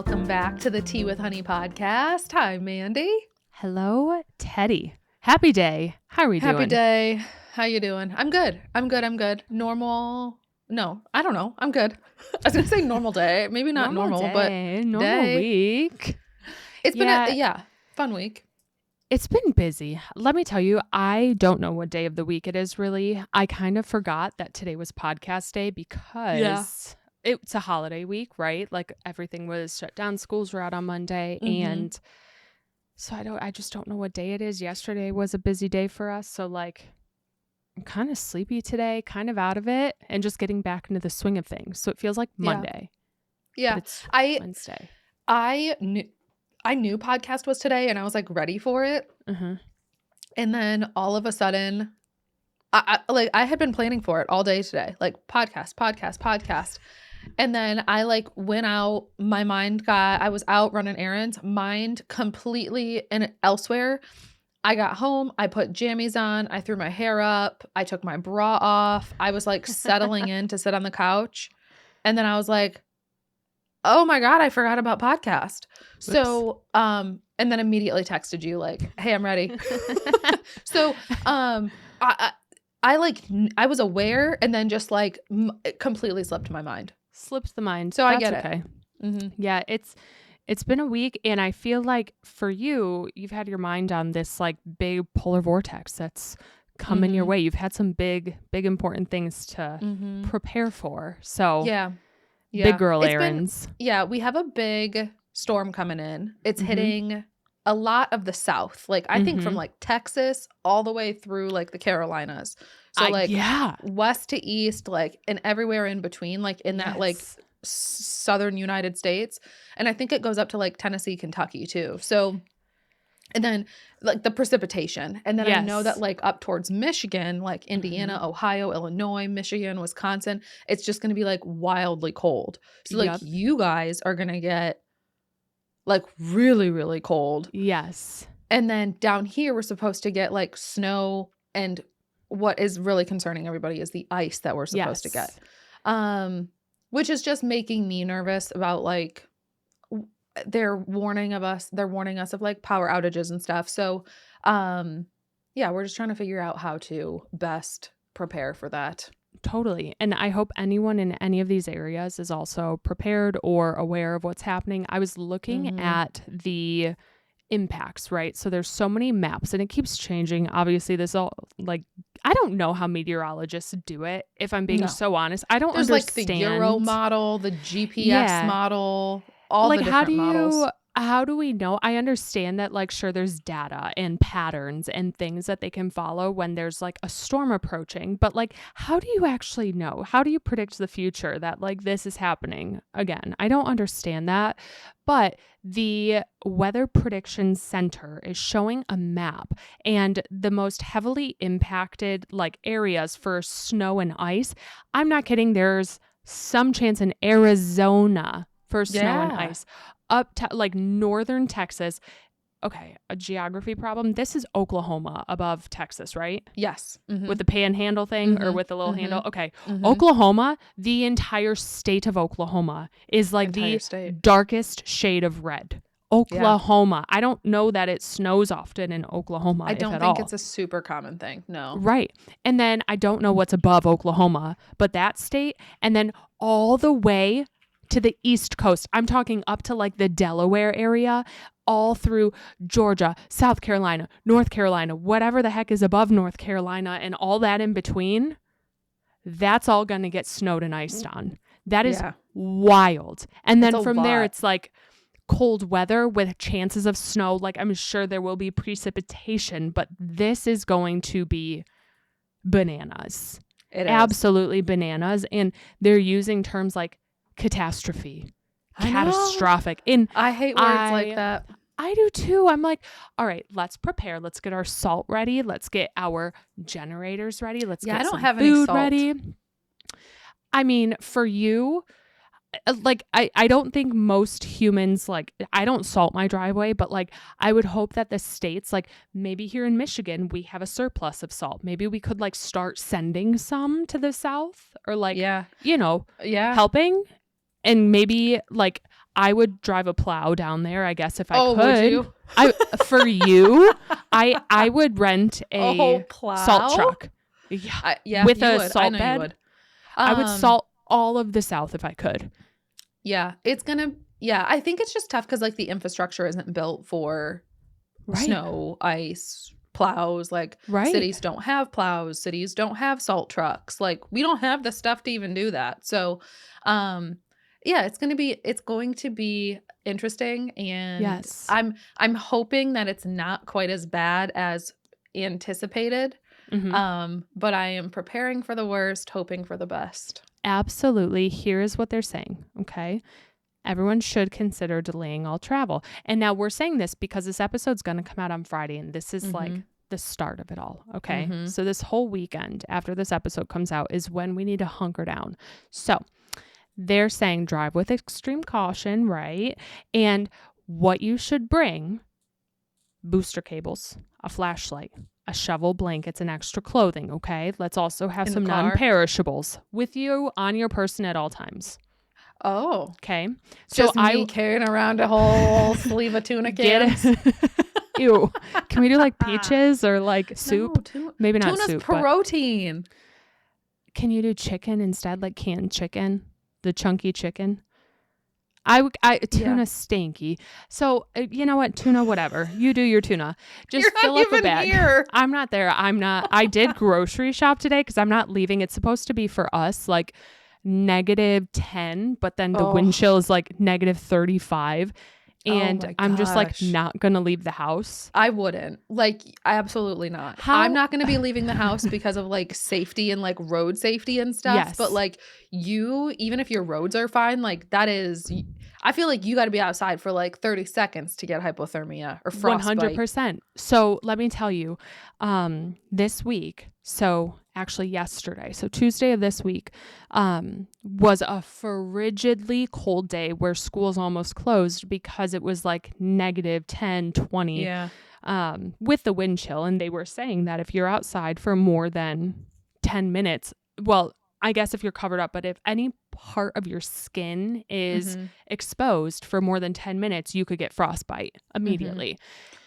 Welcome back to the Tea with Honey podcast. Hi, Mandi. Hello, Teddy. Happy day. How are we doing? Happy day. How you doing? I'm good. Normal. No, I don't know. I'm good. I was going to say normal day. Maybe not normal, but normal week. It's been a fun week. It's been busy. Let me tell you, I don't know what day of the week it is really. I kind of forgot that today was podcast day because it's a holiday week, right? Like everything was shut down. Schools were out on Monday. And so I just don't know what day it is. Yesterday was a busy day for us. So like I'm kind of sleepy today, kind of out of it and just getting back into the swing of things. So it feels like Monday. Yeah. It's Wednesday. I knew podcast was today and I was like ready for it. And then all of a sudden, I had been planning for it all day today, like podcast. And then I like went out, I was out running errands, mind completely elsewhere. I got home, I put jammies on, I threw my hair up, I took my bra off. I was like settling in to sit on the couch. And then I was like, oh my God, I forgot about podcast. Whoops. So, and then immediately texted you like, hey, I'm ready. So, I I was aware and then just like it completely slipped my mind. Slips the mind. So That's I get okay. it. Yeah, it's been a week and I feel like for you've had your mind on this like big polar vortex that's coming your way. You've had some big important things to prepare for. So Yeah. big girl errands. We have a big storm coming in. It's hitting a lot of the South. Like I think from like Texas all the way through like the Carolinas. So like west to east, like and everywhere in between, like in that like southern United States. And I think it goes up to like Tennessee, Kentucky too. So and then like the precipitation. And then I know that like up towards Michigan, like Indiana, Ohio, Illinois, Michigan, Wisconsin, it's just going to be like wildly cold. So like you guys are going to get like really, really cold. Yes. And then down here, we're supposed to get like snow. And what is really concerning everybody is the ice that we're supposed to get. Which is just making me nervous about like, they're warning us of like power outages and stuff. So, we're just trying to figure out how to best prepare for that. Totally. And I hope anyone in any of these areas is also prepared or aware of what's happening. I was looking at the impacts, right? So there's so many maps and it keeps changing. Obviously, this all like, I don't know how meteorologists do it. If I'm being so honest, I don't understand. There's like the Euro model, the GPS model, all like the different models. How do we know? I understand that like sure there's data and patterns and things that they can follow when there's like a storm approaching, but like how do you actually know? How do you predict the future that like this is happening again? I don't understand that. But the Weather Prediction Center is showing a map and the most heavily impacted like areas for snow and ice. I'm not kidding. There's some chance in Arizona for snow and ice up to like northern Texas. Okay, a geography problem. This is Oklahoma above Texas, right? Yes. With the panhandle thing or with the little handle. Okay. Oklahoma, the entire state of Oklahoma is like the darkest shade of red. Oklahoma. I don't know that it snows often in Oklahoma. I don't think it's a super common thing. No. Right. And then I don't know what's above Oklahoma, but that state and then all the way to the East Coast. I'm talking up to like the Delaware area, all through Georgia, South Carolina, North Carolina, whatever the heck is above North Carolina and all that in between. That's all going to get snowed and iced on. That is wild. And then from there, it's like cold weather with chances of snow. Like I'm sure there will be precipitation, but this is going to be bananas. It is. Absolutely bananas. And they're using terms like catastrophe, catastrophic. And I hate words like that. I do too. I'm like, all right, let's prepare. Let's get our salt ready. Let's get our generators ready. Let's get some food ready. I mean, for you, like, I don't think most humans, like, I don't salt my driveway, but like, I would hope that the states, like maybe here in Michigan, we have a surplus of salt. Maybe we could like start sending some to the South or like, you know, helping. And maybe like, I would drive a plow down there, I guess, if I could. Would you? For you, I would rent a plow? salt truck. Yeah, with a would. salt bed. I would salt all of the South if I could. Yeah, I think it's just tough because like the infrastructure isn't built for snow, ice, plows. Like cities don't have plows. Cities don't have salt trucks. Like we don't have the stuff to even do that. So, yeah, it's going to be interesting. And yes. I'm hoping that it's not quite as bad as anticipated. But I am preparing for the worst, hoping for the best. Absolutely. Here is what they're saying. Okay. Everyone should consider delaying all travel. And now we're saying this because this episode's going to come out on Friday, and this is like the start of it all. Okay. So this whole weekend after this episode comes out is when we need to hunker down. So they're saying drive with extreme caution, right? And what you should bring: booster cables, a flashlight, a shovel, blankets, and extra clothing. Okay. Let's also have some non-perishables with you on your person at all times. Oh. Okay. So me carrying around a whole sleeve of tuna cans. Ew. Can we do like peaches or like soup? Maybe not tuna's soup. Protein. Can you do chicken instead, like canned chicken? The chunky chicken? Tuna stinky. So you know what? Tuna, whatever. You do your tuna. Just fill up a bag. Here. I'm not there. I did grocery shop today because I'm not leaving. It's supposed to be for us like -10, but then the wind chill is like -35. And I'm just like not going to leave the house. I wouldn't. Like, absolutely not. I'm not going to be leaving the house because of like safety and like road safety and stuff. Yes. But like even if your roads are fine, like that is, I feel like you got to be outside for like 30 seconds to get hypothermia or frostbite. 100%. So let me tell you, this week, so actually yesterday, so Tuesday of this week, was a frigidly cold day where schools almost closed because it was like -10, 20 with the wind chill. And they were saying that if you're outside for more than 10 minutes, well, I guess if you're covered up, but if any part of your skin is exposed for more than 10 minutes, you could get frostbite immediately.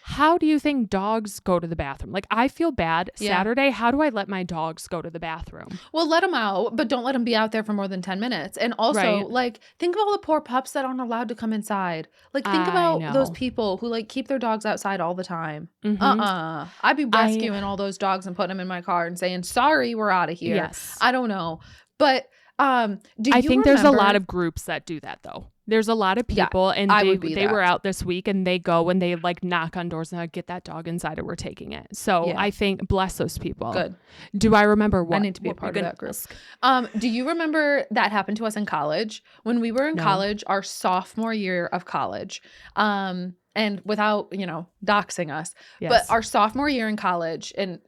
How do you think dogs go to the bathroom? Like, I feel bad. Saturday, how do I let my dogs go to the bathroom? Well, let them out, but don't let them be out there for more than 10 minutes. And also, like, think of all the poor pups that aren't allowed to come inside. Like, think about those people who, like, keep their dogs outside all the time. I'd be rescuing all those dogs and putting them in my car and saying, sorry, we're out of here. Yes. I don't know. But I think there's a lot of groups that do that, though. There's a lot of people, and they were out this week, and they go and they like knock on doors and like, get that dog inside, or we're taking it. So I think bless those people. Good. Do I remember what? I need to be a part of that group. Do you remember that happened to us in college? When we were in college, our sophomore year of college, and without, doxing us, but our sophomore year in college, and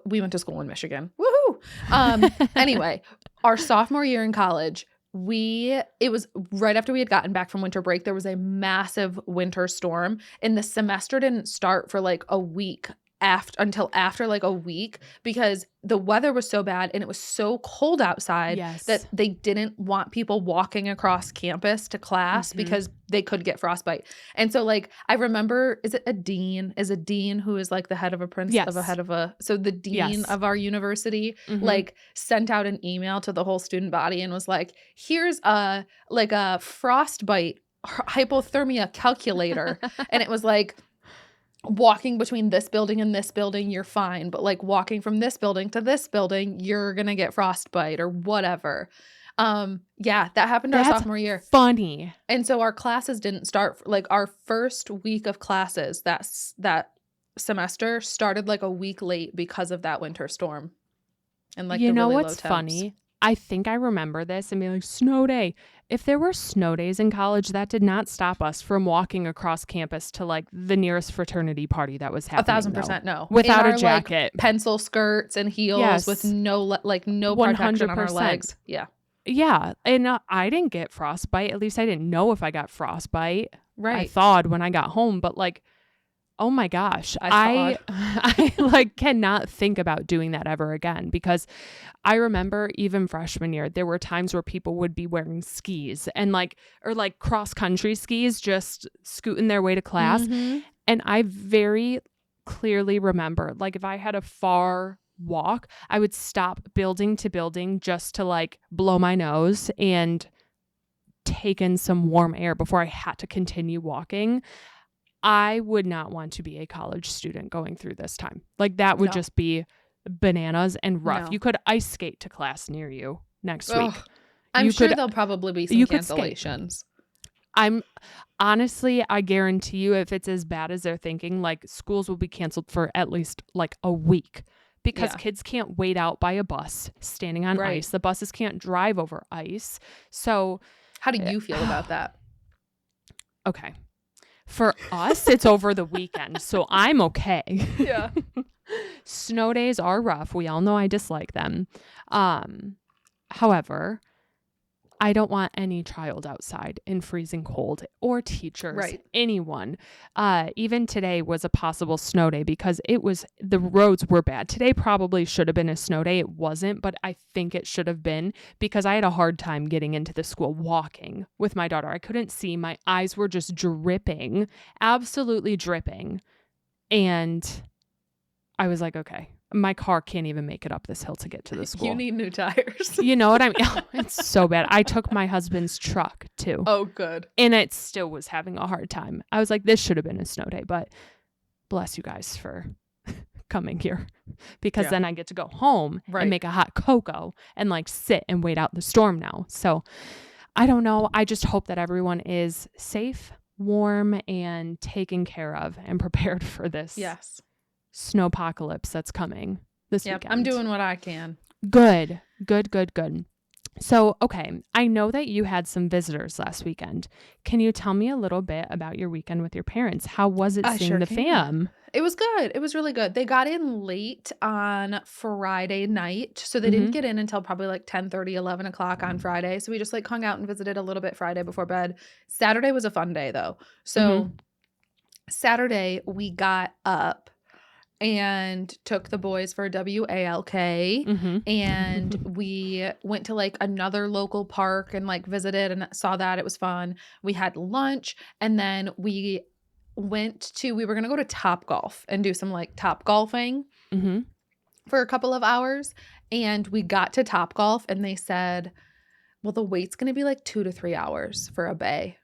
we went to school in Michigan. Woohoo! Anyway, our sophomore year in college, it was right after we had gotten back from winter break. There was a massive winter storm, and the semester didn't start for like a week until after like a week, because the weather was so bad and it was so cold outside that they didn't want people walking across campus to class because they could get frostbite. And so like, I remember, is a dean who is like the head of a so the dean of our university like sent out an email to the whole student body and was like, here's a frostbite hypothermia calculator. And it was like, walking between this building and this building, you're fine. But like walking from this building to this building, you're going to get frostbite or whatever. That happened our sophomore year. Funny. And so our classes didn't start, like our first week of classes that semester started like a week late because of that winter storm. And like, what's funny? I think I remember this and be like, snow day. If there were snow days in college, that did not stop us from walking across campus to like the nearest fraternity party that was happening. 1,000% no. Without a jacket. Like, pencil skirts and heels with no protection on our legs. Yeah. Yeah. And I didn't get frostbite. At least I didn't know if I got frostbite. Right. I thawed when I got home, but like Oh my gosh. I I like cannot think about doing that ever again, because I remember even freshman year, there were times where people would be wearing skis and or cross country skis, just scooting their way to class. Mm-hmm. And I very clearly remember, like, if I had a far walk, I would stop building to building just to like blow my nose and take in some warm air before I had to continue walking. I would not want to be a college student going through this time. Like, that would just be bananas and rough. No. You could ice skate to class near you next Ugh. week. I'm sure there'll probably be some cancellations. I guarantee you, if it's as bad as they're thinking, like, schools will be canceled for at least like a week, because kids can't wait out by a bus standing on ice. The buses can't drive over ice. So how do you feel about that? Okay. For us, it's over the weekend, so I'm okay. Yeah. Snow days are rough. We all know I dislike them. However, I don't want any child outside in freezing cold, or teachers, anyone. Even today was a possible snow day because the roads were bad. Today probably should have been a snow day. It wasn't, but I think it should have been, because I had a hard time getting into the school walking with my daughter. I couldn't see. My eyes were just dripping, absolutely dripping. And I was like, okay, my car can't even make it up this hill to get to the school. You need new tires. You know what I mean? Oh, it's so bad. I took my husband's truck too. Oh, good. And it still was having a hard time. I was like, this should have been a snow day, but bless you guys for coming here, because then I get to go home and make a hot cocoa and like sit and wait out the storm now. So I don't know. I just hope that everyone is safe, warm, and taken care of and prepared for this. Yes. Snowpocalypse that's coming this weekend. I'm doing what I can. Good. So, okay, I know that you had some visitors last weekend. Can you tell me a little bit about your weekend with your parents? How was it seeing the fam? It was good. It was really good. They got in late on Friday night, so they didn't get in until probably like 10:30, 11 o'clock on Friday. So we just like hung out and visited a little bit Friday before bed. Saturday was a fun day though. So Saturday we got up and took the boys for WALK, and we went to like another local park and like visited and saw that. It was fun. We had lunch, and then we were going to go to Topgolf and do some like top golfing for a couple of hours. And we got to Topgolf and they said, well, the wait's going to be like 2 to 3 hours for a bay.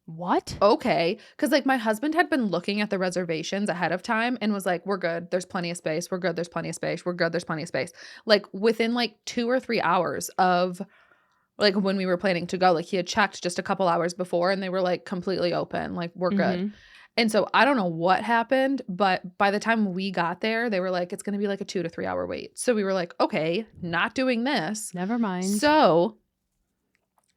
What? Okay. Because like my husband had been looking at the reservations ahead of time and was like, we're good. There's plenty of space. We're good. There's plenty of space. We're good. There's plenty of space. Like within like 2 or 3 hours of like when we were planning to go, like he had checked just a couple hours before and they were like completely open. Like we're good. And so I don't know what happened, but by the time we got there, they were like, it's going to be like a 2 to 3 hour wait. So we were like, okay, not doing this. Never mind. So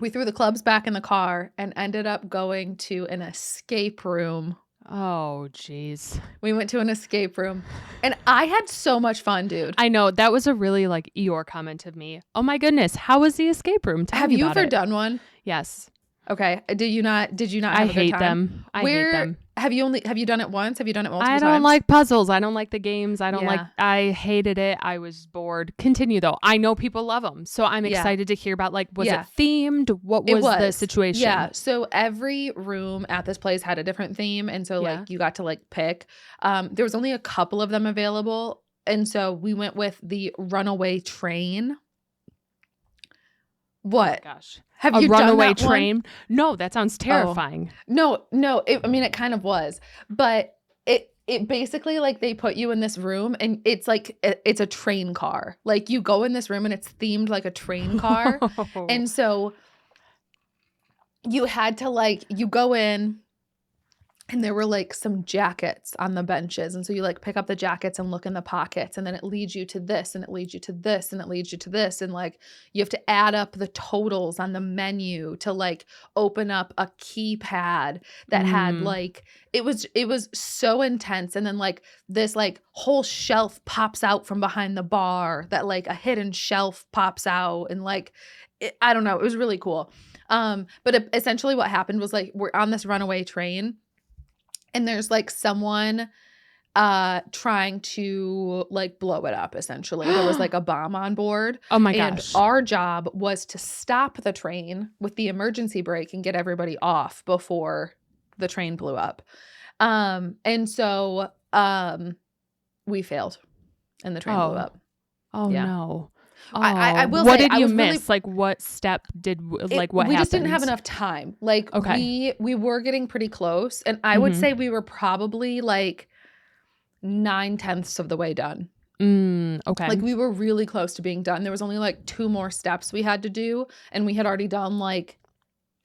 we threw the clubs back in the car and ended up going to an escape room. Oh, geez. We went to an escape room and I had so much fun, dude. I know. That was a really like Eeyore comment of me. Oh my goodness. How was the escape room? Have you ever done one? Yes. Okay. Did you not have a good time? I hate them. I hate them. Have you done it once? Have you done it multiple times? I don't like puzzles. I don't like the games. I hated it. I was bored. Continue though. I know people love them. So I'm excited to hear about like, was it themed? What was the situation? Yeah. So every room at this place had a different theme. And so like you got to like pick. There was only a couple of them available. And so we went with the runaway train. What? Oh gosh. Have you runaway done that train? One? No, that sounds terrifying. No. It kind of was, but it basically like they put you in this room and it's like it's a train car. Like you go in this room and it's themed like a train car, and so you had to like you go in. And there were like some jackets on the benches. And so you like pick up the jackets and look in the pockets. And then it leads you to this and it leads you to this and it leads you to this. And like you have to add up the totals on the menu to like open up a keypad that had like it was so intense. And then like this like whole shelf pops out from behind the bar, that like a hidden shelf pops out. And like I don't know, it was really cool. But essentially what happened was like we're on this runaway train. and there's like someone trying to like blow it up, essentially. There was like a bomb on board. Oh my and gosh. our job was to stop the train with the emergency brake and get everybody off before the train blew up. And so we failed and the train blew up. Oh Yeah. no. Oh, I will what say, did I you was really- miss? Like what step did like what we happened? just didn't have enough time. Like Okay. we were getting pretty close, and I would say we were probably like 9/10 of the way done. Okay. Like we were really close to being done. There was only like 2 more steps we had to do, and we had already done like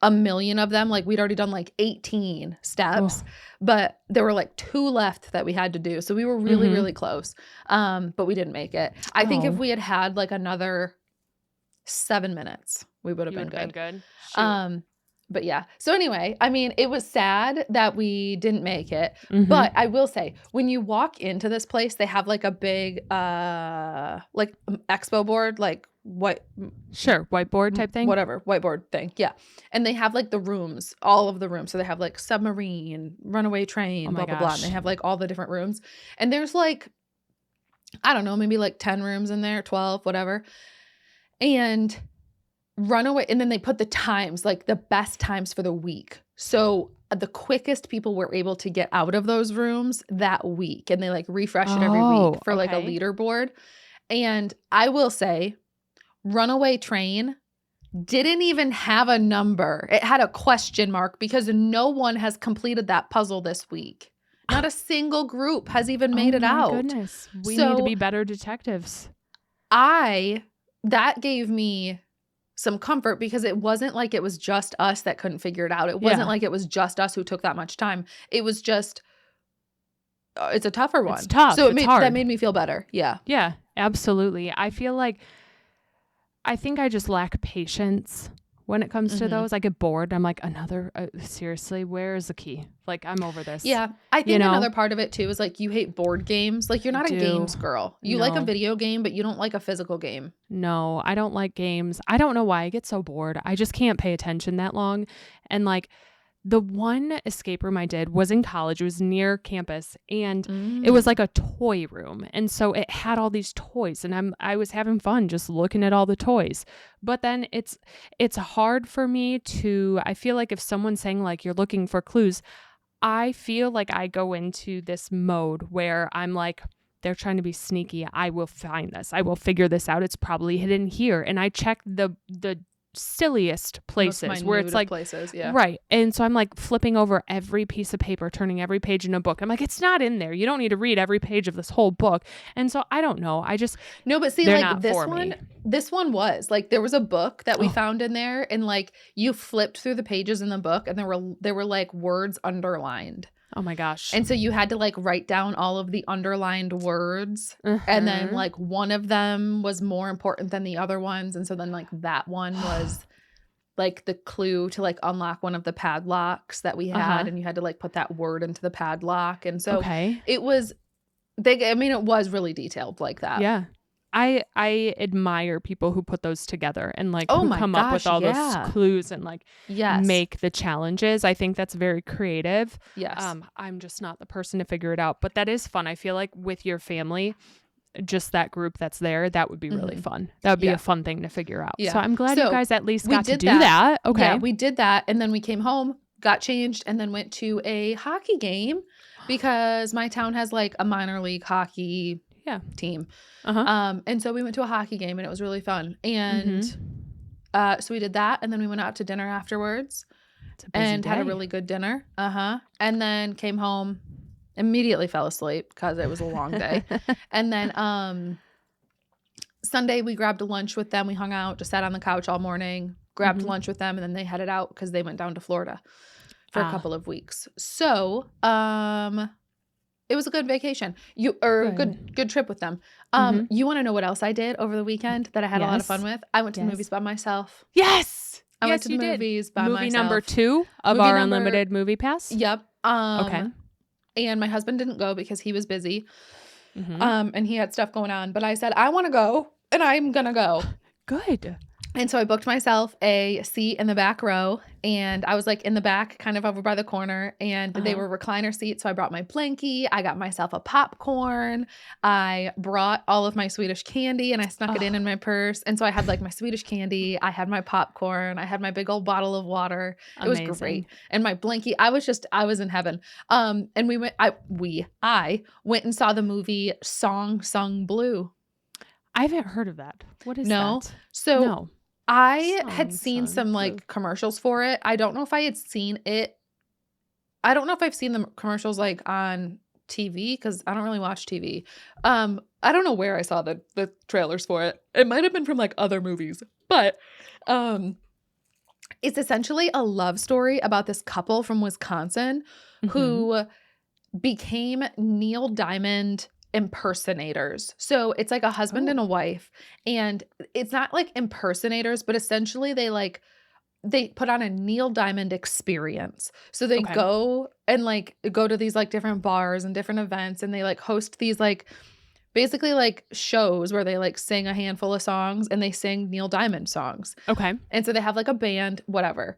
a million of them. Like we'd already done like 18 steps, but there were like 2 left that we had to do. So we were really, really close. But we didn't make it. I think if we had had like another 7 minutes, we would have been good. Shoot. But yeah. So anyway, I mean, it was sad that we didn't make it. But I will say, when you walk into this place, they have like a big like expo board, like what whiteboard type thing. Whatever, whiteboard thing. Yeah. And they have like the rooms, all of the rooms. So they have like submarine, runaway train, blah, blah, blah. And they have like all the different rooms. And there's like, I don't know, maybe like 10 rooms in there, 12, whatever. And runaway, and then they put the times, like the best times for the week. So the quickest people were able to get out of those rooms that week. And they like refresh it every week for like a leaderboard. And I will say, runaway train didn't even have a number. It had a question mark because no one has completed that puzzle this week. Not a single group has even made it out. Oh my goodness. We need to be better detectives. That gave me some comfort because it wasn't like it was just us that couldn't figure it out. It wasn't like it was just us who took that much time. It was just, it's a tougher one. It's tough. So that made me feel better. Yeah. Yeah, absolutely. I feel like, I think I just lack patience when it comes to those. I get bored. I'm like, seriously, where is the key? Like, I'm over this. Yeah. I think another part of it too is like, you hate board games. Like, you're not a games girl. You like a video game, but you don't like a physical game. No, I don't like games. I don't know why I get so bored. I just can't pay attention that long. And like, the one escape room I did was in college. It was near campus, and it was like a toy room. And so it had all these toys, and I was having fun just looking at all the toys. But then it's hard for me to, I feel like if someone's saying like, you're looking for clues, I feel like I go into this mode where I'm like, they're trying to be sneaky. I will find this. I will figure this out. It's probably hidden here. And I check the silliest places where it's like places, yeah. Right. And so I'm like flipping over every piece of paper, turning every page in a book. I'm like, it's not in there. You don't need to read every page of this whole book. And so I don't know. No, but see, like this one was like, there was a book that we found in there, and like you flipped through the pages in the book, and there were like words underlined. Oh my gosh. And so you had to like write down all of the underlined words, and then like one of them was more important than the other ones. And so then like that one was like the clue to like unlock one of the padlocks that we had, and you had to like put that word into the padlock. And so it was it was really detailed like that. Yeah. I admire people who put those together and like who come up with all those clues and like make the challenges. I think that's very creative. Yes. I'm just not the person to figure it out, but that is fun. I feel like with your family, just that group that's there, that would be really fun. That would be a fun thing to figure out. Yeah. So I'm glad you guys at least got to do that. Okay. Yeah, we did that. And then we came home, got changed, and then went to a hockey game because my town has like a minor league hockey team. And so we went to a hockey game, and it was really fun. And so we did that, and then we went out to dinner afterwards and had a really good dinner. And then came home, immediately fell asleep because it was a long day. And then Sunday we grabbed a lunch with them. We hung out, just sat on the couch all morning, grabbed lunch with them, and then they headed out because they went down to Florida for a couple of weeks. So it was a good vacation. Good trip with them. You want to know what else I did over the weekend that I had a lot of fun with? I went to the movies by myself. Yes. I went to the movies by myself. Movie number 2 of our unlimited movie pass? Yep. Okay. And my husband didn't go because he was busy. And he had stuff going on. But I said, I want to go, and I'm going to go. Good. And so I booked myself a seat in the back row, and I was like in the back, kind of over by the corner, and they were recliner seats. So I brought my blankie. I got myself a popcorn. I brought all of my Swedish candy and I snuck it in my purse. And so I had like my Swedish candy. I had my popcorn. I had my big old bottle of water. Amazing. It was great. And my blankie, I was in heaven. And I went and saw the movie Song Sung Blue. I haven't heard of that. What is that? So no. I had seen some like commercials for it. I don't know if I had seen it. I don't know if I've seen the commercials like on TV because I don't really watch TV. I don't know where I saw the trailers for it. It might have been from like other movies, but it's essentially a love story about this couple from Wisconsin who became Neil Diamond impersonators. So it's like a husband and a wife, and it's not like impersonators, but essentially they put on a Neil Diamond experience. So they go to these like different bars and different events, and they like host these like basically like shows where they like sing a handful of songs, and they sing Neil Diamond songs. Okay. And so they have like a band, whatever.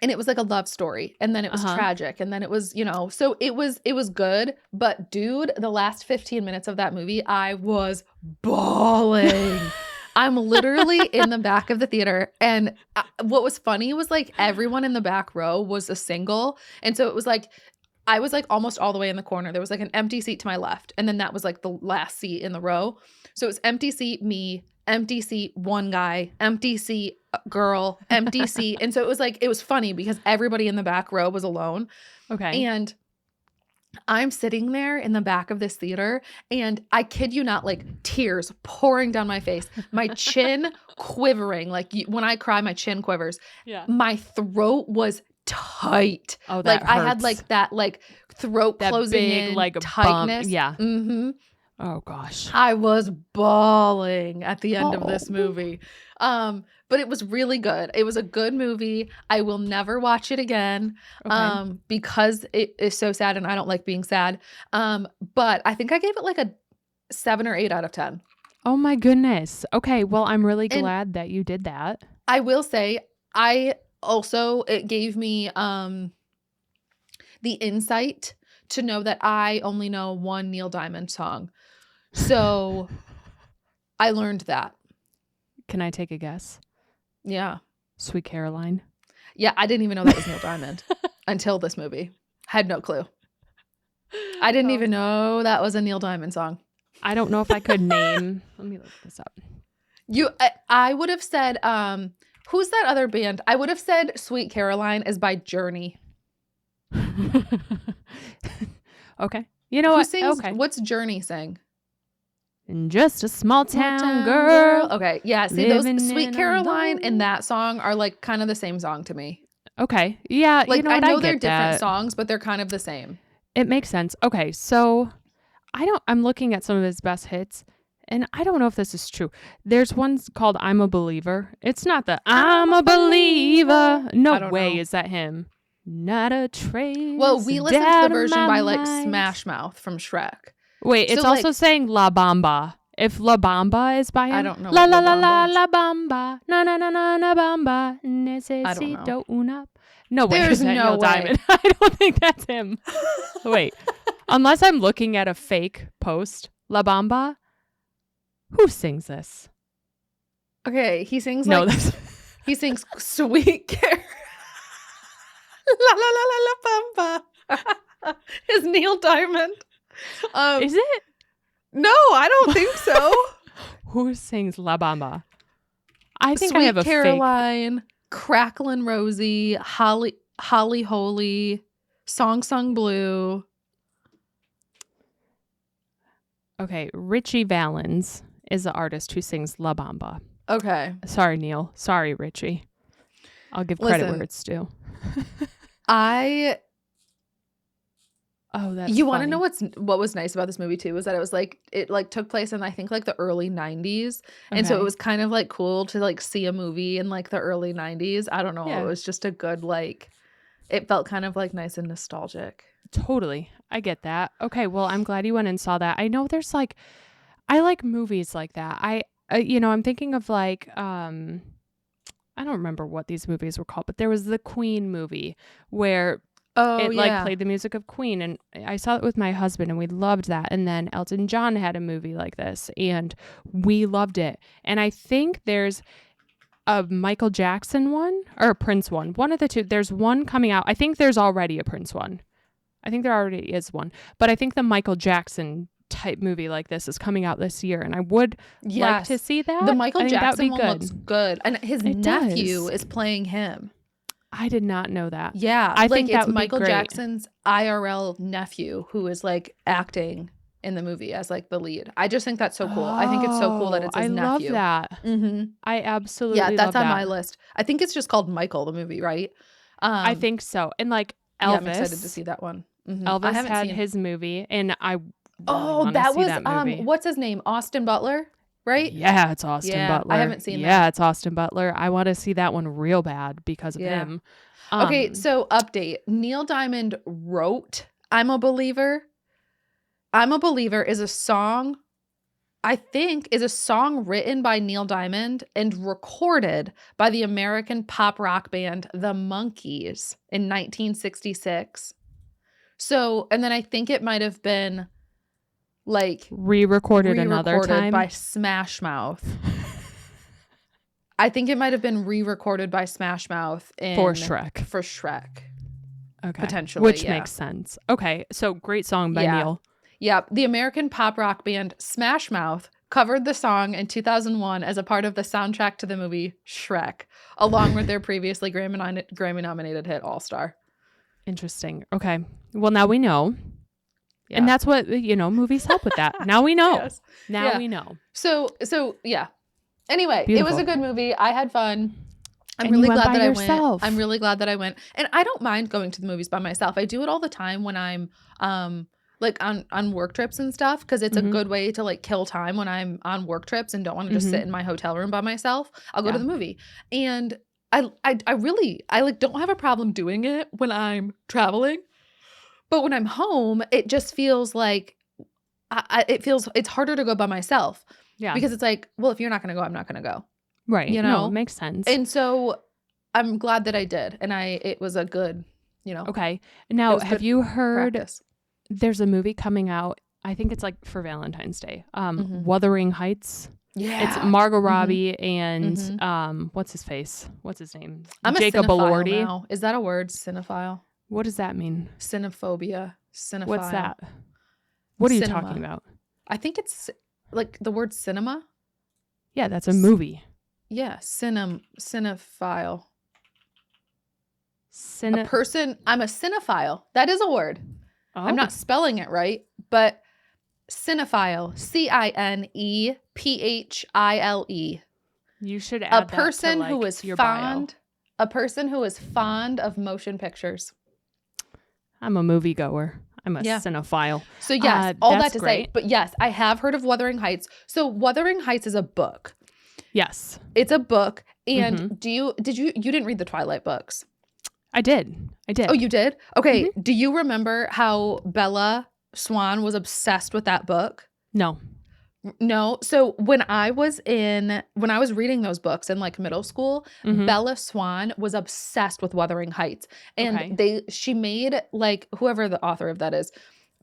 And it was like a love story, and then it was tragic, and then it was, so it was good. But dude, the last 15 minutes of that movie, I was bawling. I'm literally in the back of the theater, and what was funny was like everyone in the back row was a single, and so it was like I was like almost all the way in the corner. There was like an empty seat to my left, and then that was like the last seat in the row. So it was empty seat, me, empty seat, one guy, empty seat, girl, empty seat. And so it was like, it was funny because everybody in the back row was alone. Okay. And I'm sitting there in the back of this theater, and I kid you not, like tears pouring down my face, my chin quivering. Like when I cry, my chin quivers. Yeah. My throat was tight. Oh, that like hurts. I had like that like throat that closing big, in like tightness. Bump. Yeah. Mm-hmm. Oh gosh. I was bawling at the end of this movie. But it was really good. It was a good movie. I will never watch it again. Because it is so sad and I don't like being sad. But I think I gave it like a 7 or 8 out of 10. Oh my goodness. Okay, well, I'm really glad that you did that. I will say it gave me the insight to know that I only know one Neil Diamond song. So I learned that. Can I take a guess? Yeah. Sweet Caroline. Yeah, I didn't even know that was Neil Diamond until this movie. Had no clue. I didn't even know that was a Neil Diamond song. I don't know if I could name. Let me look this up. I would have said, who's that other band? I would have said Sweet Caroline is by Journey. Okay. You know what? Sings, okay. What's Journey sing? In just a small town girl. Okay. Yeah. See, those Sweet Caroline and that song are like kind of the same song to me. Okay. Yeah. Like, I know they're different songs, but they're kind of the same. It makes sense. Okay. So I'm looking at some of his best hits, and I don't know if this is true. There's one called I'm a Believer. It's not the I'm a Believer. No way is that him. Not a trace. Well, we listened to the version by like Smash Mouth from Shrek. Wait, it's also saying La Bamba. If La Bamba is by him, I don't know. La la la la La Bamba, na na na na na Bamba, necesito una. No way, there's no Neil Diamond. I don't think that's him. Wait, unless I'm looking at a fake post, La Bamba. Who sings this? Okay, he sings he sings Sweet Caroline. La la la la la Bamba. Is Neil Diamond? Is it? No, I don't think so. Who sings La Bamba? I think Sweet I have a Caroline, fake. Cracklin' Rosie, Holly Holy, Song Sung Blue. Okay, Richie Valens is the artist who sings La Bamba. Okay. Sorry, Neil. Sorry, Richie. I'll give credit where it's due. Oh, that's you want to know what was nice about this movie too was that it took place in I think like the early 90s. And so it was kind of like cool to like see a movie in like the early 90s. I don't know. Yeah. It was just a good it felt kind of like nice and nostalgic. Totally. I get that. Okay, well, I'm glad you went and saw that. I know there's I like movies like that. I'm thinking of like, I don't remember what these movies were called, but there was the Queen movie where it like played the music of Queen, and I saw it with my husband and we loved that. And then Elton John had a movie like this and we loved it. And I think there's a Michael Jackson one or a Prince one of the two. There's one coming out. I think there's already a Prince one. I think there already is one, but I think the Michael Jackson type movie like this is coming out this year, and I would like to see that. The Michael Jackson one looks good, and his nephew is playing him. I did not know that. Yeah, I think it's Michael Jackson's IRL nephew who is like acting in the movie as like the lead. I just think that's so cool. I think it's so cool that it's his nephew. I love that. Mm-hmm. I absolutely love that. Yeah, that's on my list. I think it's just called Michael, the movie, right? I think so. And like Elvis. I'm excited to see that one. Mm-hmm. Elvis had his movie, and I that was what's his name? Austin Butler, right? Yeah, it's Austin Butler. I haven't seen that. Yeah, it's Austin Butler. I want to see that one real bad because of him. Okay, so update. Neil Diamond wrote I'm a Believer. I'm a Believer is a song, I think, is a song written by Neil Diamond and recorded by the American pop rock band The Monkees in 1966. So, and then I think it might have been like re-recorded another time by Smash Mouth. I think it might have been re-recorded by Smash Mouth for Shrek. Okay. Potentially. Which makes sense. Okay. So great song by Neil. Yeah. The American pop rock band Smash Mouth covered the song in 2001 as a part of the soundtrack to the movie Shrek, along with their previously Grammy-nominated hit All Star. Interesting. Okay. Well, now we know. Yeah. And that's what, movies help with that. Now we know. Yes. Now we know. So yeah. Anyway, Beautiful. It was a good movie. I had fun. I'm really glad that I went. I'm really glad that I went. And I don't mind going to the movies by myself. I do it all the time when I'm like on work trips and stuff, because it's a good way to like kill time when I'm on work trips and don't want to just sit in my hotel room by myself. I'll go to the movie. And I like don't have a problem doing it when I'm traveling. But when I'm home, it just feels like it's harder to go by myself. Yeah. Because it's like, well, if you're not going to go, I'm not going to go. Right. No, it makes sense. And so I'm glad that I did. And it was a good, Okay. Now, have you heard practice. There's a movie coming out, I think it's like for Valentine's Day, Wuthering Heights. Yeah. It's Margot Robbie and what's his name? I'm Jacob Elordi. Now. Is that a word? Cinephile? What does that mean? Cinephobia. Cinephile. What's that? What are you talking about? I think it's like the word cinema. Yeah, that's a movie. Yeah, cinephile. A person. I'm a cinephile. That is a word. Oh. I'm not spelling it right, but cinephile. CINEPHILE. You should add a person that to, who is your fond. Bio. A person who is fond of motion pictures. I'm a moviegoer. I'm a cinephile. So yes, all that to say, but yes, I have heard of Wuthering Heights. So Wuthering Heights is a book. Yes. It's a book. And you didn't read the Twilight books? I did. Oh, you did? Okay. Do you remember how Bella Swan was obsessed with that book? No. So when I was reading those books in like middle school, Bella Swan was obsessed with Wuthering Heights. And she made like, whoever the author of that is,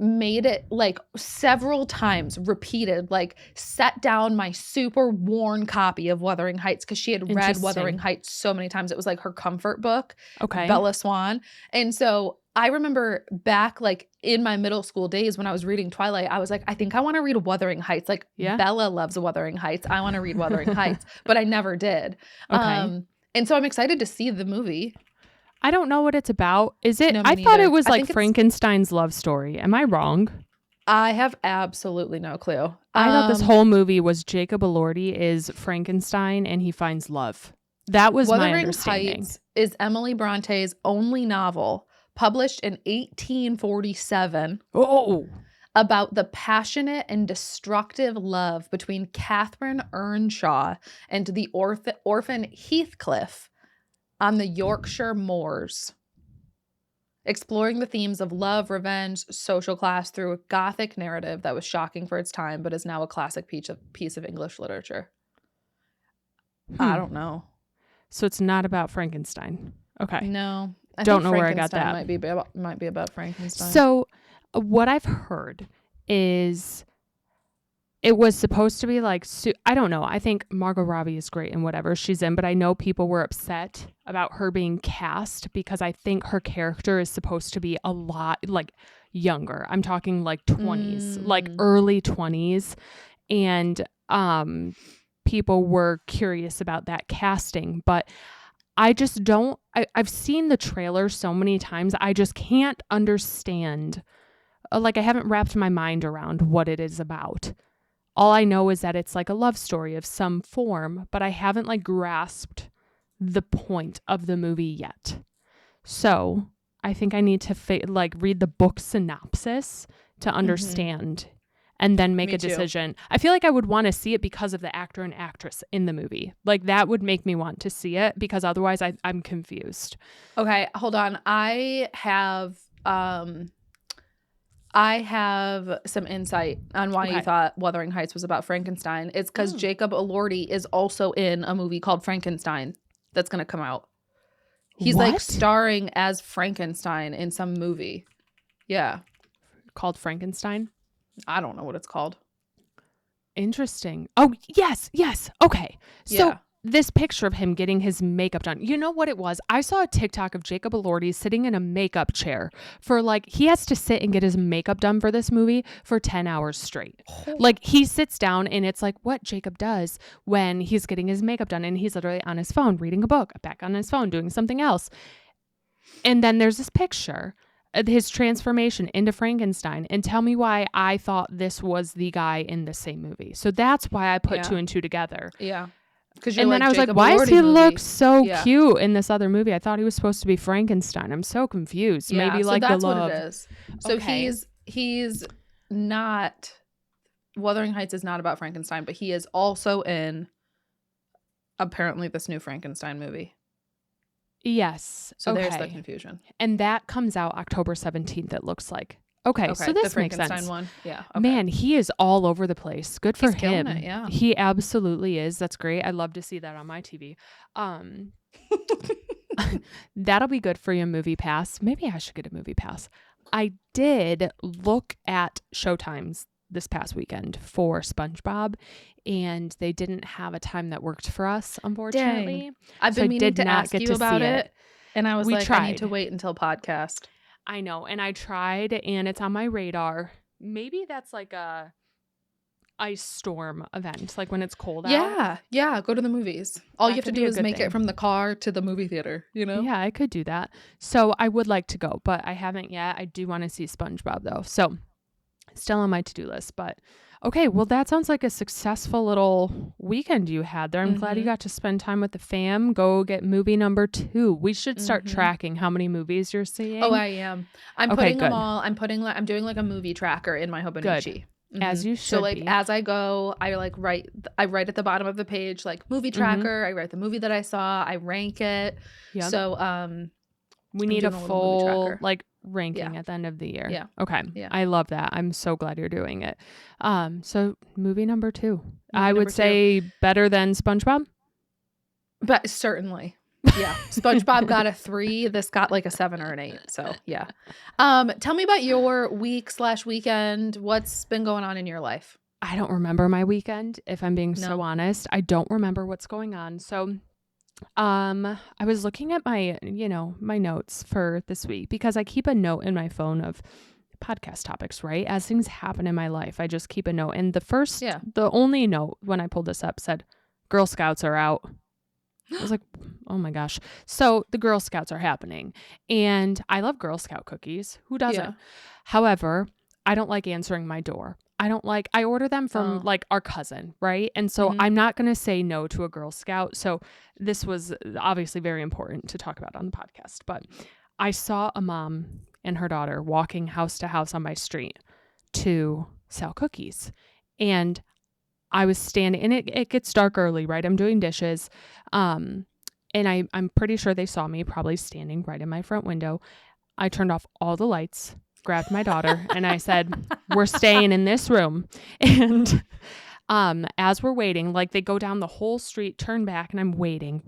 made it like several times, repeated, like set down my super worn copy of Wuthering Heights because she had read Wuthering Heights so many times. It was like her comfort book, Bella Swan. And so I remember back like in my middle school days when I was reading Twilight, I was like, I think I want to read Wuthering Heights. Like Bella loves Wuthering Heights. I want to read Wuthering Heights, but I never did. And so I'm excited to see the movie. I don't know what it's about. Is it? No, I thought it was like Frankenstein's love story. Am I wrong? I have absolutely no clue. I thought this whole movie was Jacob Elordi is Frankenstein and he finds love. That was my understanding. Wuthering Heights is Emily Bronte's only novel, published in 1847. Oh. About the passionate and destructive love between Catherine Earnshaw and the orphan Heathcliff on the Yorkshire moors, exploring the themes of love, revenge, social class through a Gothic narrative that was shocking for its time, but is now a classic piece of English literature. I don't know. So it's not about Frankenstein. Okay. No. I don't think know where I got that. Might be about Frankenstein. So what I've heard is it was supposed to be like, I don't know. I think Margot Robbie is great in whatever she's in, but I know people were upset about her being cast because I think her character is supposed to be a lot like younger. I'm talking like 20s, like early 20s. And people were curious about that casting, but I just don't, I've seen the trailer so many times. I just can't understand. Like I haven't wrapped my mind around what it is about. All I know is that it's like a love story of some form, but I haven't like grasped the point of the movie yet. So I think I need to read the book synopsis to understand and then make a decision. I feel like I would want to see it because of the actor and actress in the movie. Like that would make me want to see it because otherwise I'm confused. Okay, hold on. I have some insight on why you thought Wuthering Heights was about Frankenstein. It's because Jacob Elordi is also in a movie called Frankenstein that's going to come out. He's like starring as Frankenstein in some movie. Yeah. Called Frankenstein? I don't know what it's called. Interesting. Oh, yes. Okay. So this picture of him getting his makeup done. You know what it was? I saw a TikTok of Jacob Elordi sitting in a makeup chair for he has to sit and get his makeup done for this movie for 10 hours straight. Like he sits down and it's like what Jacob does when he's getting his makeup done and he's literally on his phone reading a book, back on his phone doing something else. And then there's this picture of his transformation into Frankenstein, and tell me why I thought this was the guy in the same movie. So that's why I put two and two together. Yeah. And then I was like, why does he look so cute in this other movie? I thought he was supposed to be Frankenstein. I'm so confused. Yeah, maybe so like that's the love. What it is. So he's not, Wuthering Heights is not about Frankenstein, but he is also in apparently this new Frankenstein movie. Yes. So there's the confusion. And that comes out October 17th, it looks like. Okay, so this makes sense. One. Yeah. Okay. Man, he is all over the place. Good for him. It, yeah. He absolutely is. That's great. I'd love to see that on my TV. That'll be good for your movie pass. Maybe I should get a movie pass. I did look at showtimes this past weekend for SpongeBob, and they didn't have a time that worked for us, unfortunately. Dang. I've been meaning to ask you about it, and I was I need to wait until podcast. I know, and I tried, and it's on my radar. Maybe that's like a ice storm event, like when it's cold out. Yeah, go to the movies. All you have to do is make it from the car to the movie theater, you know? Yeah, I could do that. So I would like to go, but I haven't yet. I do want to see SpongeBob, though. So still on my to-do list, but okay, well, that sounds like a successful little weekend you had there. I'm glad you got to spend time with the fam. Go get movie number 2. We should start tracking how many movies you're seeing. Oh, I am. I'm putting them all. I'm doing like a movie tracker in my Hobonichi. As you should. So like as I go, I write at the bottom of the page like movie tracker. I write the movie that I saw. I rank it. Yep. So we need a full like ranking at the end of the year. Yeah. Okay. Yeah. I love that. I'm so glad you're doing it. So movie number 2. I would say better than SpongeBob. But certainly. Yeah. SpongeBob got a 3. This got like a 7 or an 8. So yeah. Tell me about your week/weekend. What's been going on in your life? I don't remember my weekend, if I'm being so honest. I don't remember what's going on. So I was looking at my notes for this week because I keep a note in my phone of podcast topics, right? As things happen in my life, I just keep a note. And the only note when I pulled this up said, Girl Scouts are out. I was like, oh my gosh. So the Girl Scouts are happening. And I love Girl Scout cookies. Who doesn't? Yeah. However, I don't like answering my door. I order them from like our cousin, right? And so I'm not going to say no to a Girl Scout. So this was obviously very important to talk about on the podcast. But I saw a mom and her daughter walking house to house on my street to sell cookies. And I was standing, and it gets dark early, right? I'm doing dishes. And I'm pretty sure they saw me probably standing right in my front window. I turned off all the lights, grabbed my daughter, and I said, we're staying in this room. And As we're waiting, like they go down the whole street, turn back, and I'm waiting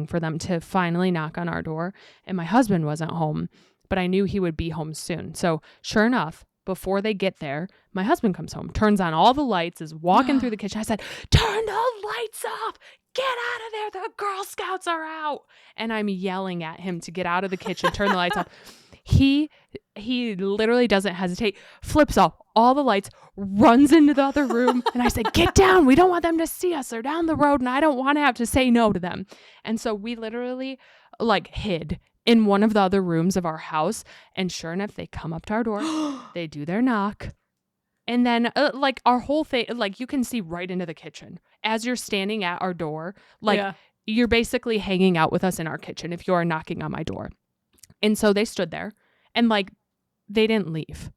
for them to finally knock on our door. And my husband wasn't home, but I knew he would be home soon. So sure enough, before they get there, my husband comes home, turns on all the lights, is walking through the kitchen. I said, turn the lights off. Get out of there. The Girl Scouts are out. And I'm yelling at him to get out of the kitchen, turn the lights off. He literally doesn't hesitate, flips off all the lights, runs into the other room. And I said, get down. We don't want them to see us. They're down the road and I don't want to have to say no to them. And so we literally like hid in one of the other rooms of our house. And sure enough, they come up to our door. They do their knock. And then like our whole thing, like you can see right into the kitchen as you're standing at our door. Like you're basically hanging out with us in our kitchen if you are knocking on my door. And so they stood there and like they didn't leave.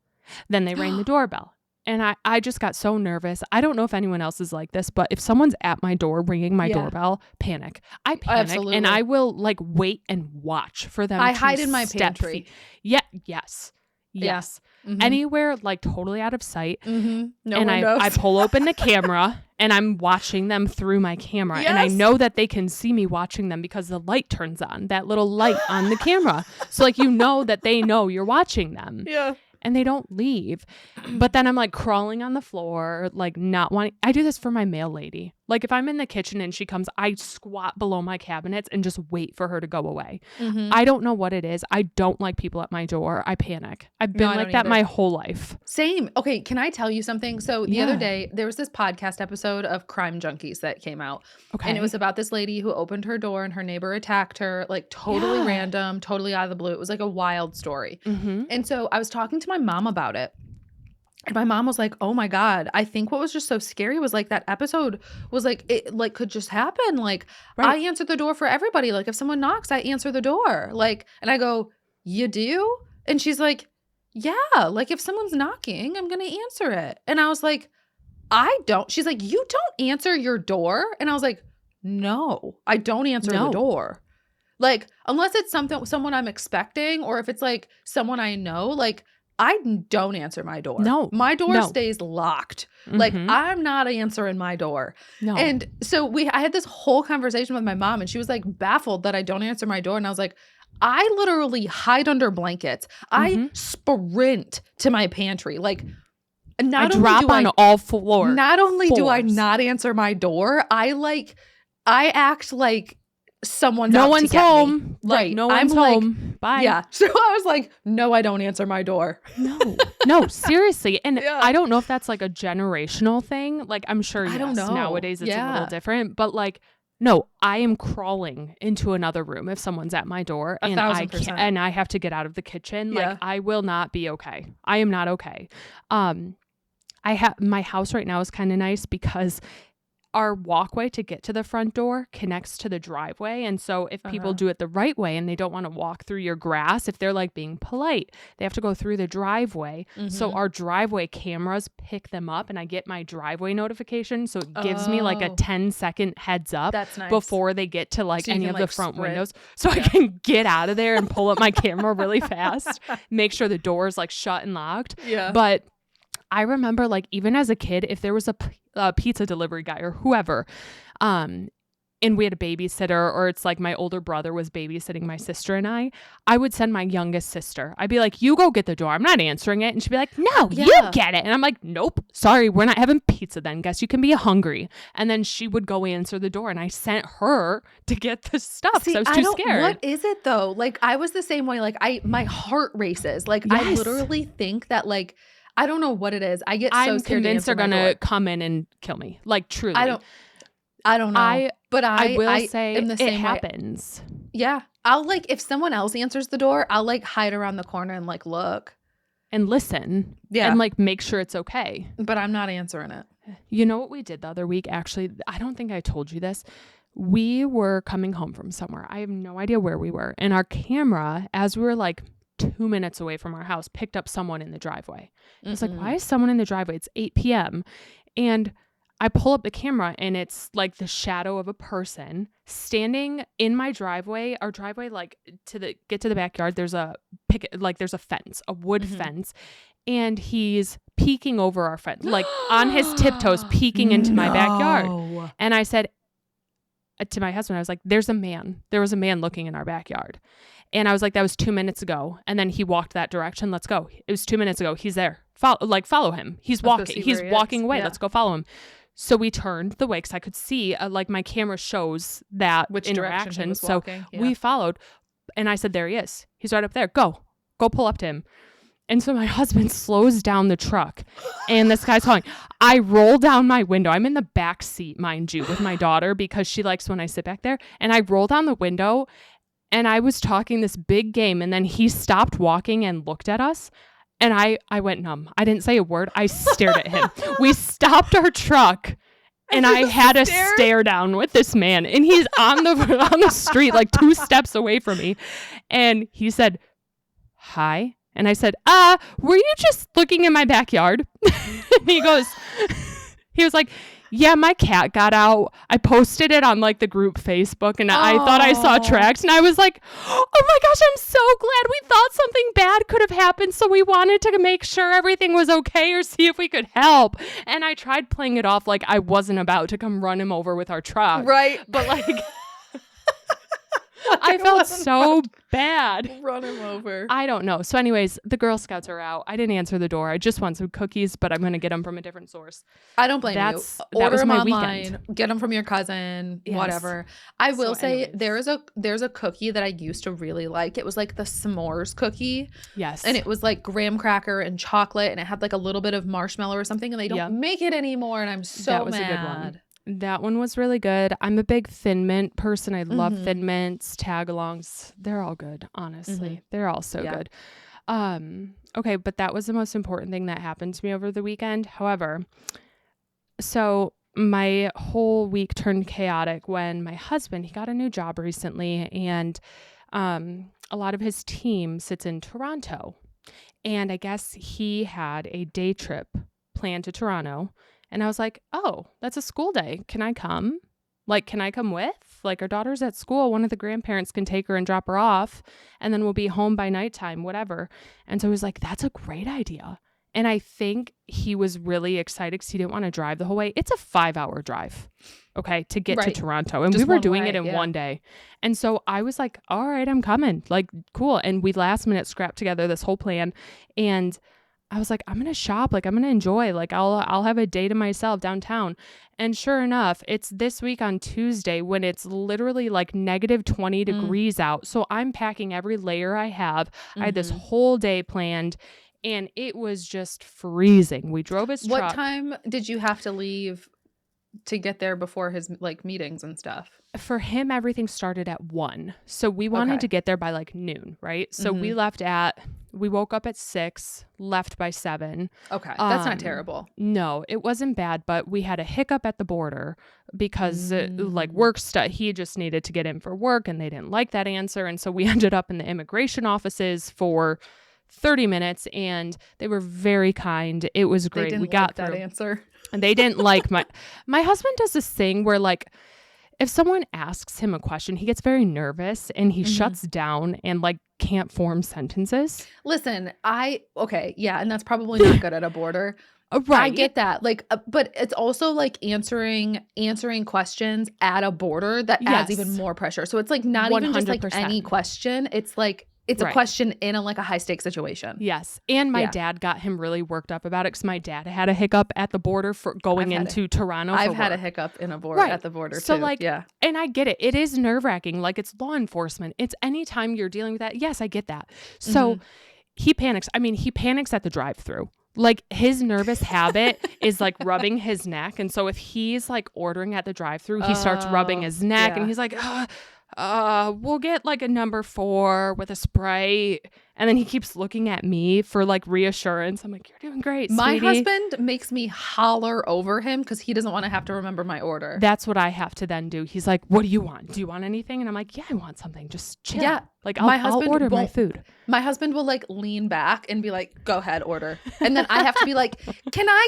Then they rang the doorbell. And I just got so nervous. I don't know if anyone else is like this, but if someone's at my door ringing my doorbell, panic. I panic. Absolutely. And I will like wait and watch for them. I hide in my pantry. Yes. Mm-hmm. Anywhere like totally out of sight. Mm-hmm. No and windows. I pull open the camera and I'm watching them through my camera. Yes. And I know that they can see me watching them because the light turns on, that little light on the camera. So like, you know that they know you're watching them. Yeah. And they don't leave. But then I'm like crawling on the floor, like not wanting. I do this for my mail lady. Like if I'm in the kitchen and she comes, I squat below my cabinets and just wait for her to go away. Mm-hmm. I don't know what it is. I don't like people at my door. I panic. I've been like that my whole life. Same. Okay. Can I tell you something? So the other day, there was this podcast episode of Crime Junkies that came out. Okay. And it was about this lady who opened her door and her neighbor attacked her, like totally random, totally out of the blue. It was like a wild story. Mm-hmm. And so I was talking to my mom about it. And my mom was like, oh my God, I think what was just so scary was like that episode was like, it like could just happen. Like I answer the door for everybody. Like if someone knocks, I answer the door. Like, and I go, you do? And she's like, yeah, like if someone's knocking, I'm going to answer it. And I was like, I don't. She's like, you don't answer your door? And I was like, no, I don't answer the door. Like, unless it's someone I'm expecting, or if it's like someone I know, like I don't answer my door. No. My door stays locked. Mm-hmm. Like I'm not answering my door. No. And so I had this whole conversation with my mom and she was like baffled that I don't answer my door. And I was like, I literally hide under blankets. Mm-hmm. I sprint to my pantry. Like I drop on all floors. Not only do I not answer my door, I act like someone's out to get home. Me. Like, right. No one's home. Like, bye. Yeah. So I was like, no, I don't answer my door. No, seriously. And I don't know if that's like a generational thing. Like I'm sure I don't know. Nowadays it's a little different, but like, no, I am crawling into another room if someone's at my door and 1,000%. And I have to get out of the kitchen. Yeah. Like I will not be okay. I am not okay. My house right now is kind of nice because our walkway to get to the front door connects to the driveway. And so if people do it the right way and they don't want to walk through your grass, if they're like being polite, they have to go through the driveway. Mm-hmm. So our driveway cameras pick them up and I get my driveway notification. So it gives me like a 10-second heads up before they get to like any of the front windows. So I can get out of there and pull up my camera really fast, make sure the door is like shut and locked. Yeah. But I remember like even as a kid, if there was a pizza delivery guy or whoever, and we had a babysitter, or it's like my older brother was babysitting my sister and I would send my youngest sister. I'd be like, you go get the door. I'm not answering it. And she'd be like, no, you get it. And I'm like, nope, sorry, we're not having pizza then. Guess you can be hungry. And then she would go answer the door and I sent her to get the stuff. So I was too scared. What is it though? Like I was the same way. Like my heart races. Like I literally think that like, I don't know what it is. I get so scared. I'm convinced they're going to come in and kill me. Like, truly. I don't know. But I will say am the same it happens. Way. Yeah. I'll like, if someone else answers the door, I'll like hide around the corner and like look. And listen. Yeah. And like make sure it's okay. But I'm not answering it. You know what we did the other week? Actually, I don't think I told you this. We were coming home from somewhere. I have no idea where we were. And our camera, as we were like 2 minutes away from our house, picked up someone in the driveway. Mm-hmm. It's like, why is someone in the driveway? It's 8 p.m. And I pull up the camera and it's like the shadow of a person standing in my driveway. Our driveway, like get to the backyard, there's a fence, a wood fence. And he's peeking over our fence, like on his tiptoes, peeking into my backyard. And I said to my husband, I was like, there was a man looking in our backyard. And I was like, that was 2 minutes ago. And then he walked that direction. Let's go. It was 2 minutes ago. He's there. Follow him. He's walking. He's walking away. Yeah. Let's go follow him. So we turned the way because I could see, like my camera shows that which interaction. So we followed. And I said, there he is. He's right up there. Go pull up to him. And so my husband slows down the truck and this guy's calling. I roll down my window. I'm in the back seat, mind you, with my daughter because she likes when I sit back there. And I roll down the window and I was talking this big game. And then he stopped walking and looked at us. And I went numb. I didn't say a word. I stared at him. We stopped our truck. And I had a stare down with this man. And he's on the street, like 2 steps away from me. And he said, hi. And I said, were you just looking in my backyard? And he was like, yeah, my cat got out. I posted it on like the group Facebook and I thought I saw tracks. And I was like, oh my gosh, I'm so glad. We thought something bad could have happened. So we wanted to make sure everything was okay or see if we could help. And I tried playing it off like I wasn't about to come run him over with our truck. Right. But like... I felt so bad. Run him over. I don't know. So anyways, the Girl Scouts are out. I didn't answer the door. I just want some cookies, but I'm going to get them from a different source. I don't blame you. Order Order them online. Weekend. Get them from your cousin, whatever. I will say there's a cookie that I used to really like. It was like the s'mores cookie. Yes. And it was like graham cracker and chocolate and it had like a little bit of marshmallow or something and they don't make it anymore and I'm so that was mad. A good one. That one was really good. I'm a big Thin Mint person. I love Thin Mints, tag-alongs. They're all good, honestly. They're all so good. Okay, but that was the most important thing that happened to me over the weekend. However, so my whole week turned chaotic when my husband, he got a new job recently, and a lot of his team sits in Toronto. And I guess he had a day trip planned to Toronto. And I was like, oh, that's a school day. Can I come? Like, can I come with? Like, our daughter's at school. One of the grandparents can take her and drop her off. And then we'll be home by nighttime, whatever. And so he was like, that's a great idea. And I think he was really excited because he didn't want to drive the whole way. It's a 5-hour drive, okay, to get to Toronto. And just we were doing it in one day. And so I was like, all right, I'm coming. Like, cool. And we last minute scrapped together this whole plan. And I was like, I'm going to shop. Like, I'm going to enjoy. Like, I'll have a day to myself downtown. And sure enough, it's this week on Tuesday when it's literally like negative 20 degrees out. So I'm packing every layer I have. I had this whole day planned and it was just freezing. We drove his truck. What time did you have to leave to get there before his like meetings and stuff? For him, everything started at 1. So we wanted to get there by like noon, right? So we woke up at 6, left by 7. Okay. That's not terrible. No, it wasn't bad, but we had a hiccup at the border because like work stuff, he just needed to get in for work and they didn't like that answer. And so we ended up in the immigration offices for 30 minutes and they were very kind. It was great. We got that answer. And they didn't like my husband does this thing where like if someone asks him a question, he gets very nervous and he shuts down and like can't form sentences. Listen, and that's probably not good at a border. Right. I get that. Like, but it's also like answering questions at a border that adds even more pressure. So it's like not 100%. Even just like any question. It's like it's a question in a like a high stakes situation. Yes. And my dad got him really worked up about it because my dad had a hiccup at the border for going into Toronto. I've had a hiccup in a border at the border so too. Like, and I get it. It is nerve wracking. Like it's law enforcement. It's anytime you're dealing with that. Yes, I get that. So he panics. I mean, he panics at the drive-through. Like his nervous habit is like rubbing his neck. And so if he's like ordering at the drive-through, he starts rubbing his neck and he's like, we'll get like a number 4 with a Sprite. And then he keeps looking at me for like reassurance. I'm like, you're doing great, My sweetie. husband makes me holler over him because he doesn't want to have to remember my order. That's what I have to then do. He's like, what do you want? Do you want anything? And I'm like, yeah, I want something. Just chill. Yeah. Like I'll order my food. My husband will like lean back and be like, go ahead, order. And then I have to be like, can I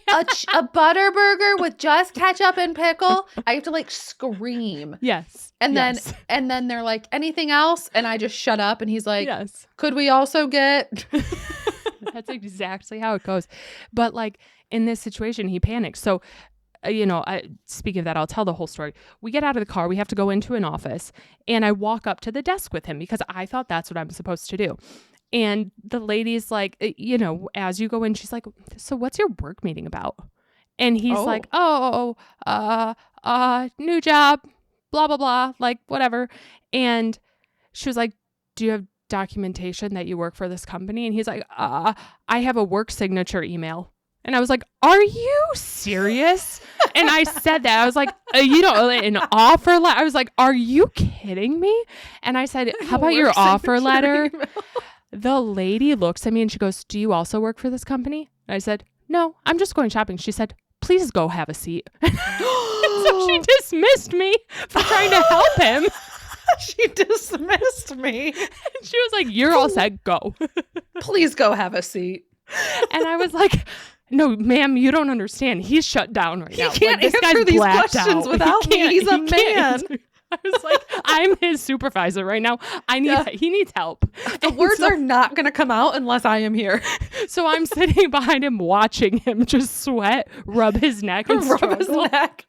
get a butter burger with just ketchup and pickle? I have to like scream. Yes. And then they're like, anything else? And I just shut up and he's like, yes. Could we also get That's exactly how it goes. But like in this situation, he panics. So, speaking of that, I'll tell the whole story. We get out of the car. We have to go into an office. And I walk up to the desk with him because I thought that's what I'm supposed to do. And the lady's like, as you go in, she's like, so what's your work meeting about? And he's like, new job, blah, blah, blah, like whatever. And she was like, do you have documentation that you work for this company? And he's like, I have a work signature email. And I was like, are you serious? And I said that. I was like, an offer letter. I was like, are you kidding me? And I said, how about your offer letter? Email. The lady looks at me and she goes, do you also work for this company? And I said, no, I'm just going shopping. She said, please go have a seat. So she dismissed me for trying to help him. She dismissed me. She was like, you're all set, go. Please go have a seat. And I was like, no, ma'am, you don't understand. He's shut down right now. He can't answer these questions without me. He's a man. I was like, I'm his supervisor right now. He needs help. The words are not going to come out unless I am here. So I'm sitting behind him, watching him just sweat, rub his neck and rub his neck.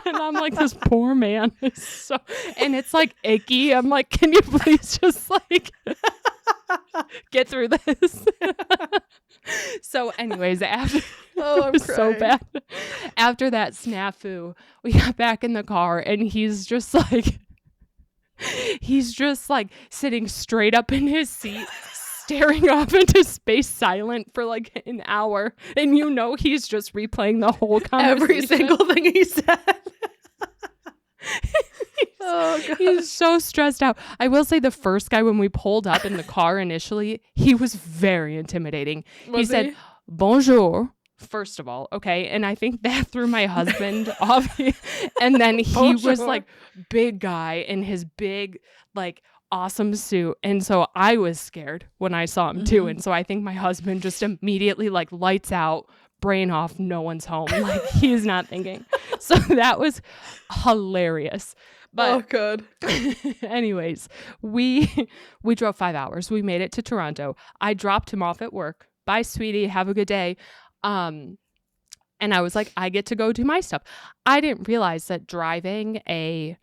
And I'm like, this poor man is so, and it's like icky. I'm like, can you please just like get through this? So anyways, after I'm so bad. After that snafu, we got back in the car and he's just like sitting straight up in his seat, staring off into space, silent for like an hour. And he's just replaying the whole conversation. Every single thing he said. He's so stressed out. I will say the first guy, when we pulled up in the car initially, he was very intimidating. He said, bonjour, first of all. Okay. And I think that threw my husband off. And then he was like big guy in his big, like, awesome suit. And so I was scared when I saw him too. And so I think my husband just immediately like lights out, brain off, no one's home. Like he's not thinking. So that was hilarious. But good. Anyways, we drove 5 hours. We made it to Toronto. I dropped him off at work. Bye, sweetie. Have a good day. And I was like, I get to go do my stuff. I didn't realize that driving a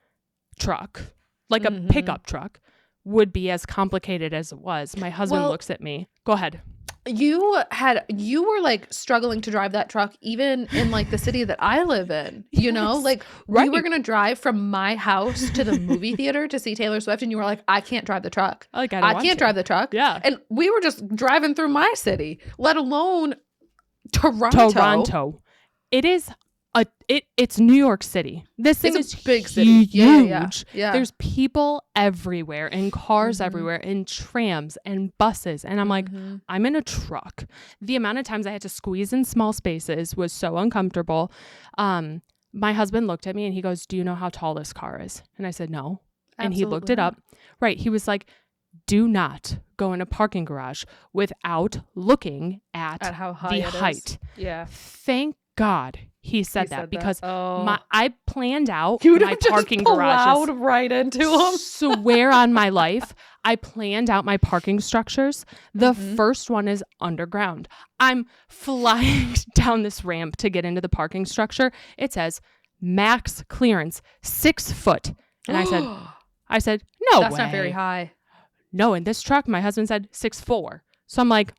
truck, like a pickup truck, would be as complicated as it was. My husband looks at me. Go ahead. You were like struggling to drive that truck even in like the city that I live in, like we were going to drive from my house to the movie theater to see Taylor Swift. And you were like, I can't drive the truck. I can't drive the truck. Yeah. And we were just driving through my city, let alone Toronto. It is it's New York City. This thing is big city. Huge. Yeah. There's people everywhere and cars everywhere and trams and buses. And I'm like, I'm in a truck. The amount of times I had to squeeze in small spaces was so uncomfortable. My husband looked at me and he goes, do you know how tall this car is? And I said, no. And he looked it up. Right. He was like, do not go in a parking garage without looking at how high the height. Yeah. Thank God he said that because I planned out my parking garages. Plowed right into them. Swear on my life, I planned out my parking structures. The first one is underground. I'm flying down this ramp to get into the parking structure. It says max clearance 6 foot, and I said, no, that's not very high. No, in this truck, my husband said 6'4". So I'm like,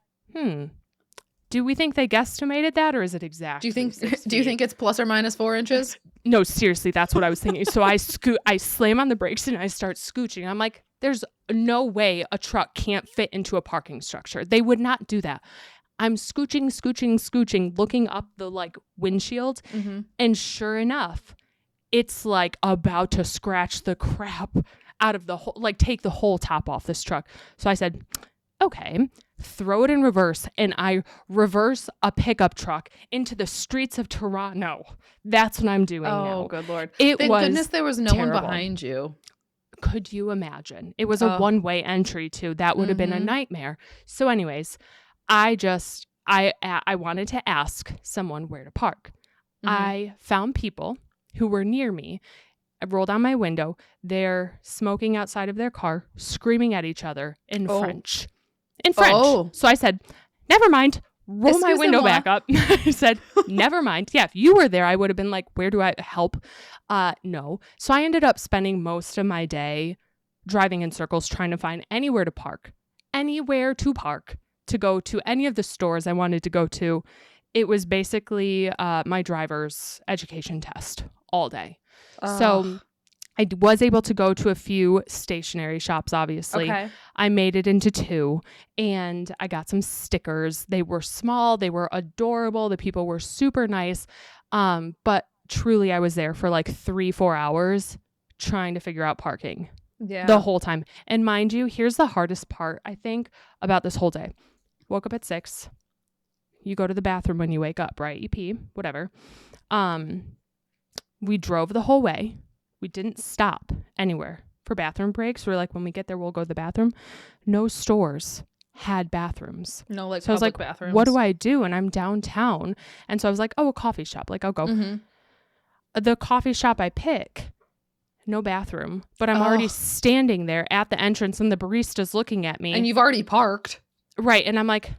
do we think they guesstimated that, or is it exact? Do you think it's plus or minus 4 inches? No, seriously, that's what I was thinking. So I slam on the brakes and I start scooching. I'm like, there's no way a truck can't fit into a parking structure. They would not do that. I'm scooching, looking up the like windshield, and sure enough, it's like about to scratch the crap out of the whole, like take the whole top off this truck. So I said, okay, throw it in reverse, and I reverse a pickup truck into the streets of Toronto. That's what I'm doing now. Oh, good Lord. Thank goodness there was no terrible. one behind you. Could you imagine? It was a one-way entry too. That would have been a nightmare. So anyways, I wanted to ask someone where to park. I found people who were near me. I rolled down my window. They're smoking outside of their car, screaming at each other in French. So I said, never mind. Roll my window back up. I said, never mind. Yeah, if you were there, I would have been like, where do I help? No. So I ended up spending most of my day driving in circles trying to find anywhere to park, to go to any of the stores I wanted to go to. It was basically my driver's education test all day. So I was able to go to a few stationery shops, obviously. Okay. I made it into 2, and I got some stickers. They were small. They were adorable. The people were super nice. But truly, I was there for like 3-4 hours trying to figure out parking the whole time. And mind you, here's the hardest part, I think, about this whole day. Woke up at 6. You go to the bathroom when you wake up, right? You pee, whatever. We drove the whole way. We didn't stop anywhere for bathroom breaks. We're like, when we get there, we'll go to the bathroom. No stores had bathrooms. No, like, so I was like, bathrooms. What do I do? And I'm downtown. And so I was like, oh, a coffee shop. Like, I'll go. Mm-hmm. The coffee shop I pick, no bathroom. But I'm already standing there at the entrance and the barista's looking at me. And you've already parked. Right. And I'm like,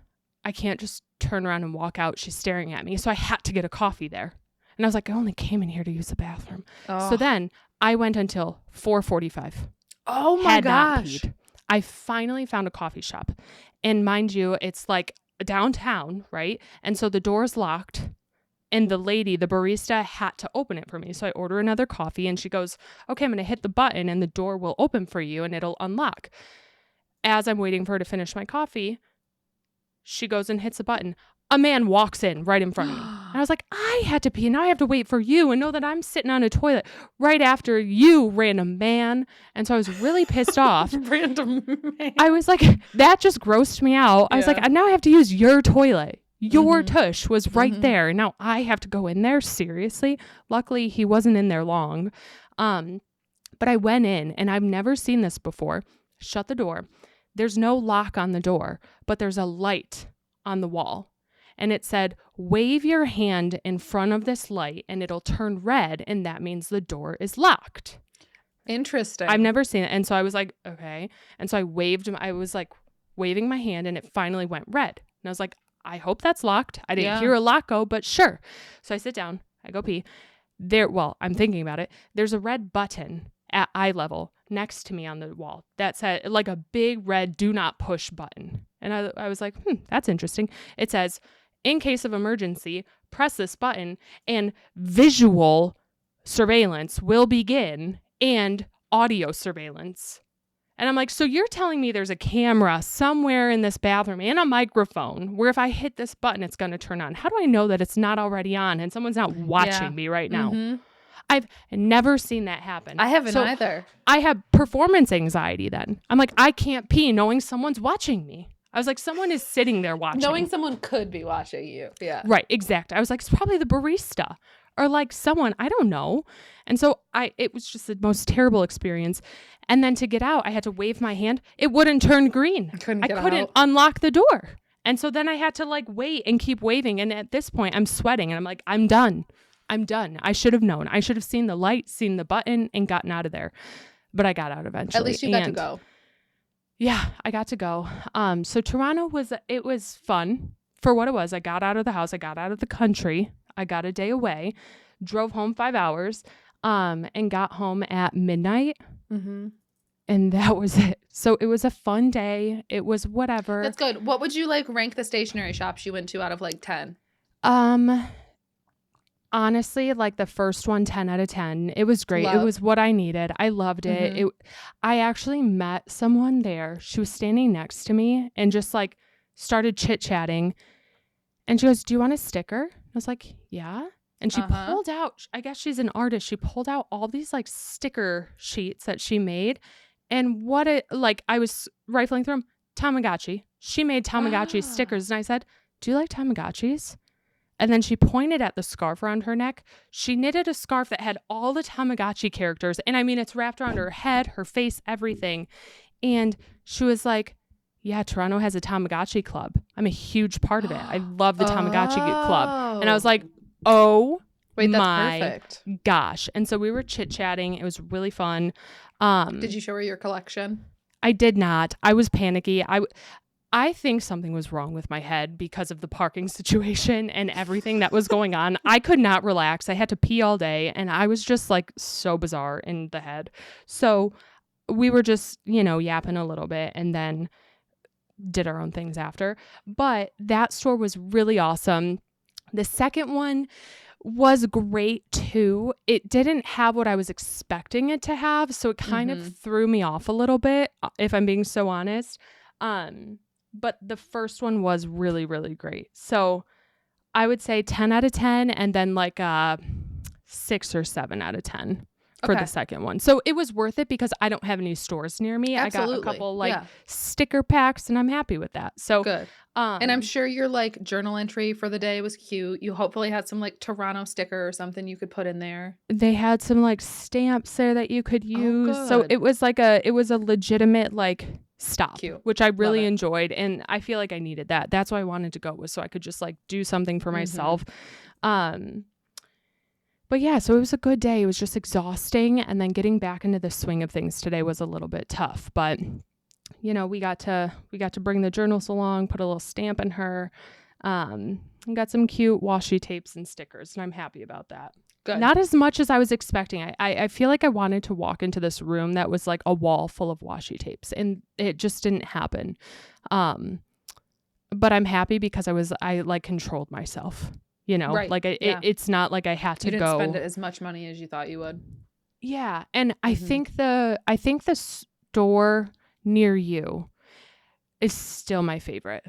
I can't just turn around and walk out. She's staring at me. So I had to get a coffee there. And I was like, I only came in here to use the bathroom. So then I went until 4:45. Oh my gosh. I finally found a coffee shop. And mind you, it's like downtown, right? And so the door's locked. And the barista, had to open it for me. So I order another coffee and she goes, okay, I'm going to hit the button and the door will open for you and it'll unlock. As I'm waiting for her to finish my coffee, she goes and hits the button. A man walks in right in front of me. And I was like, I had to pee. Now I have to wait for you and know that I'm sitting on a toilet right after you, random man. And so I was really pissed off. Random man. I was like, that just grossed me out. I was like, now I have to use your toilet. Your tush was right there. And now I have to go in there. Seriously. Luckily, he wasn't in there long. But I went in and I've never seen this before. Shut the door. There's no lock on the door, but there's a light on the wall. And it said, wave your hand in front of this light and it'll turn red. And that means the door is locked. Interesting. I've never seen it. And so I was like, okay. And so I was like waving my hand and it finally went red. And I was like, I hope that's locked. I didn't hear a lock go, but sure. So I sit down, I go pee. I'm thinking about it. There's a red button at eye level next to me on the wall that said like a big red do not push button. And I was like, that's interesting. It says, in case of emergency, press this button and visual surveillance will begin and audio surveillance. And I'm like, so you're telling me there's a camera somewhere in this bathroom and a microphone where if I hit this button, it's going to turn on. How do I know that it's not already on and someone's not watching me right now? Mm-hmm. I've never seen that happen. I haven't either. I have performance anxiety then. I'm like, I can't pee knowing someone's watching me. I was like, someone is sitting there watching. Knowing someone could be watching you. Yeah. Right. Exactly. I was like, it's probably the barista or like someone, I don't know. And so it was just the most terrible experience. And then to get out, I had to wave my hand. It wouldn't turn green. I couldn't unlock the door. And so then I had to like wait and keep waving. And at this point, I'm sweating and I'm like, I'm done. I should have known. I should have seen the light, seen the button and gotten out of there. But I got out eventually. At least you got to go. Yeah, I got to go. So Toronto it was fun for what it was. I got out of the house. I got out of the country. I got a day away, drove home 5 hours, and got home at midnight. Mm-hmm. And that was it. So it was a fun day. It was whatever. That's good. What would you like rank the stationery shops you went to out of like 10? Honestly, like the first one, 10 out of 10. It was great. It was what I needed. I loved it. Mm-hmm. I actually met someone there. She was standing next to me and just like started chit-chatting. And she goes, do you want a sticker? I was like, yeah. And she pulled out, I guess she's an artist. She pulled out all these like sticker sheets that she made. And I was rifling through them. Tamagotchi. She made Tamagotchi stickers. And I said, do you like Tamagotchis? And then she pointed at the scarf around her neck. She knitted a scarf that had all the Tamagotchi characters. And I mean, it's wrapped around her head, her face, everything. And she was like, yeah, Toronto has a Tamagotchi club. I'm a huge part of it. I love the Tamagotchi club. And I was like, oh, wait, that's perfect. Gosh. And so we were chit-chatting. It was really fun. Did you show her your collection? I did not. I was panicky. I think something was wrong with my head because of the parking situation and everything that was going on. I could not relax. I had to pee all day, and I was just like so bizarre in the head. So we were just, yapping a little bit and then did our own things after. But that store was really awesome. The second one was great too. It didn't have what I was expecting it to have, so it kind of threw me off a little bit, if I'm being so honest. But the first one was really, really great. So I would say 10 out of 10 and then like a 6 or 7 out of 10 for the second one. So it was worth it because I don't have any stores near me. Absolutely. I got a couple sticker packs and I'm happy with that. So good. And I'm sure your like journal entry for the day was cute. You hopefully had some like Toronto sticker or something you could put in there. They had some like stamps there that you could use. So it was a legitimate like stop, cute. Which I really enjoyed. And I feel like I needed that. That's why I wanted to go, was so I could just like do something for myself. But yeah, so it was a good day. It was just exhausting. And then getting back into the swing of things today was a little bit tough. But, we got to bring the journals along, put a little stamp in her, and got some cute washi tapes and stickers. And I'm happy about that. Good. Not as much as I was expecting. I feel like I wanted to walk into this room that was like a wall full of washi tapes. And it just didn't happen. But I'm happy because I like controlled myself. Right. Like it's not like I had to you didn't go spend as much money as you thought you would. Yeah. And I think the store near you is still my favorite.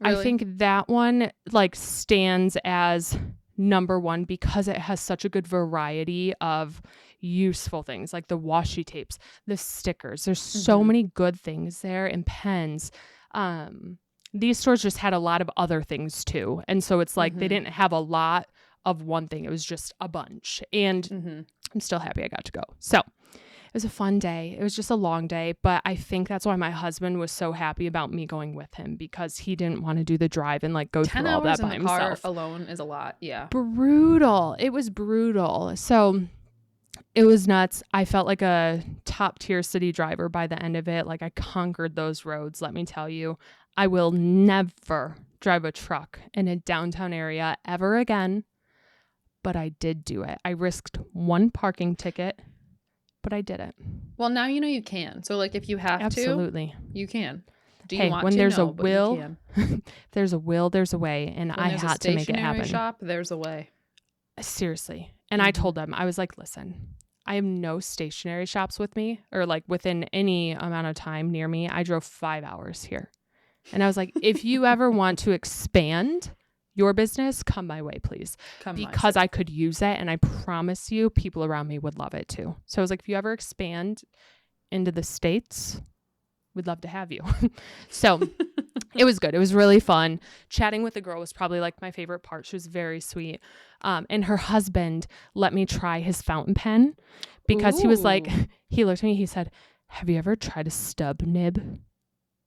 Really? I think that one like stands as number one because it has such a good variety of useful things, like the washi tapes, the stickers. There's so many good things there, and pens. These stores just had a lot of other things too. And so it's like they didn't have a lot of one thing. It was just a bunch. And I'm still happy I got to go. So it was a fun day. It was just a long day. But I think that's why my husband was so happy about me going with him, because he didn't want to do the drive and like go through all that by himself. 10 hours in the car alone is a lot. Yeah. Brutal. It was brutal. So it was nuts. I felt like a top tier city driver by the end of it. Like I conquered those roads, let me tell you. I will never drive a truck in a downtown area ever again, but I did do it. I risked one parking ticket, but I did it. Well, now you know you can. So like if you have Absolutely. to, you can. Do you hey, want when to? There's no, a will, there's a will, there's a way, and when I had to make it happen. Shop, there's a way. Seriously. And I told them, I was like, listen, I have no stationary shops with me or like within any amount of time near me. I drove 5 hours here. And I was like, if you ever want to expand your business, come my way, please. Because I could use it. And I promise you, people around me would love it too. So I was like, if you ever expand into the States, we'd love to have you. So it was good. It was really fun. Chatting with the girl was probably like my favorite part. She was very sweet. And her husband let me try his fountain pen because he was like, he looked at me, he said, have you ever tried a stub nib?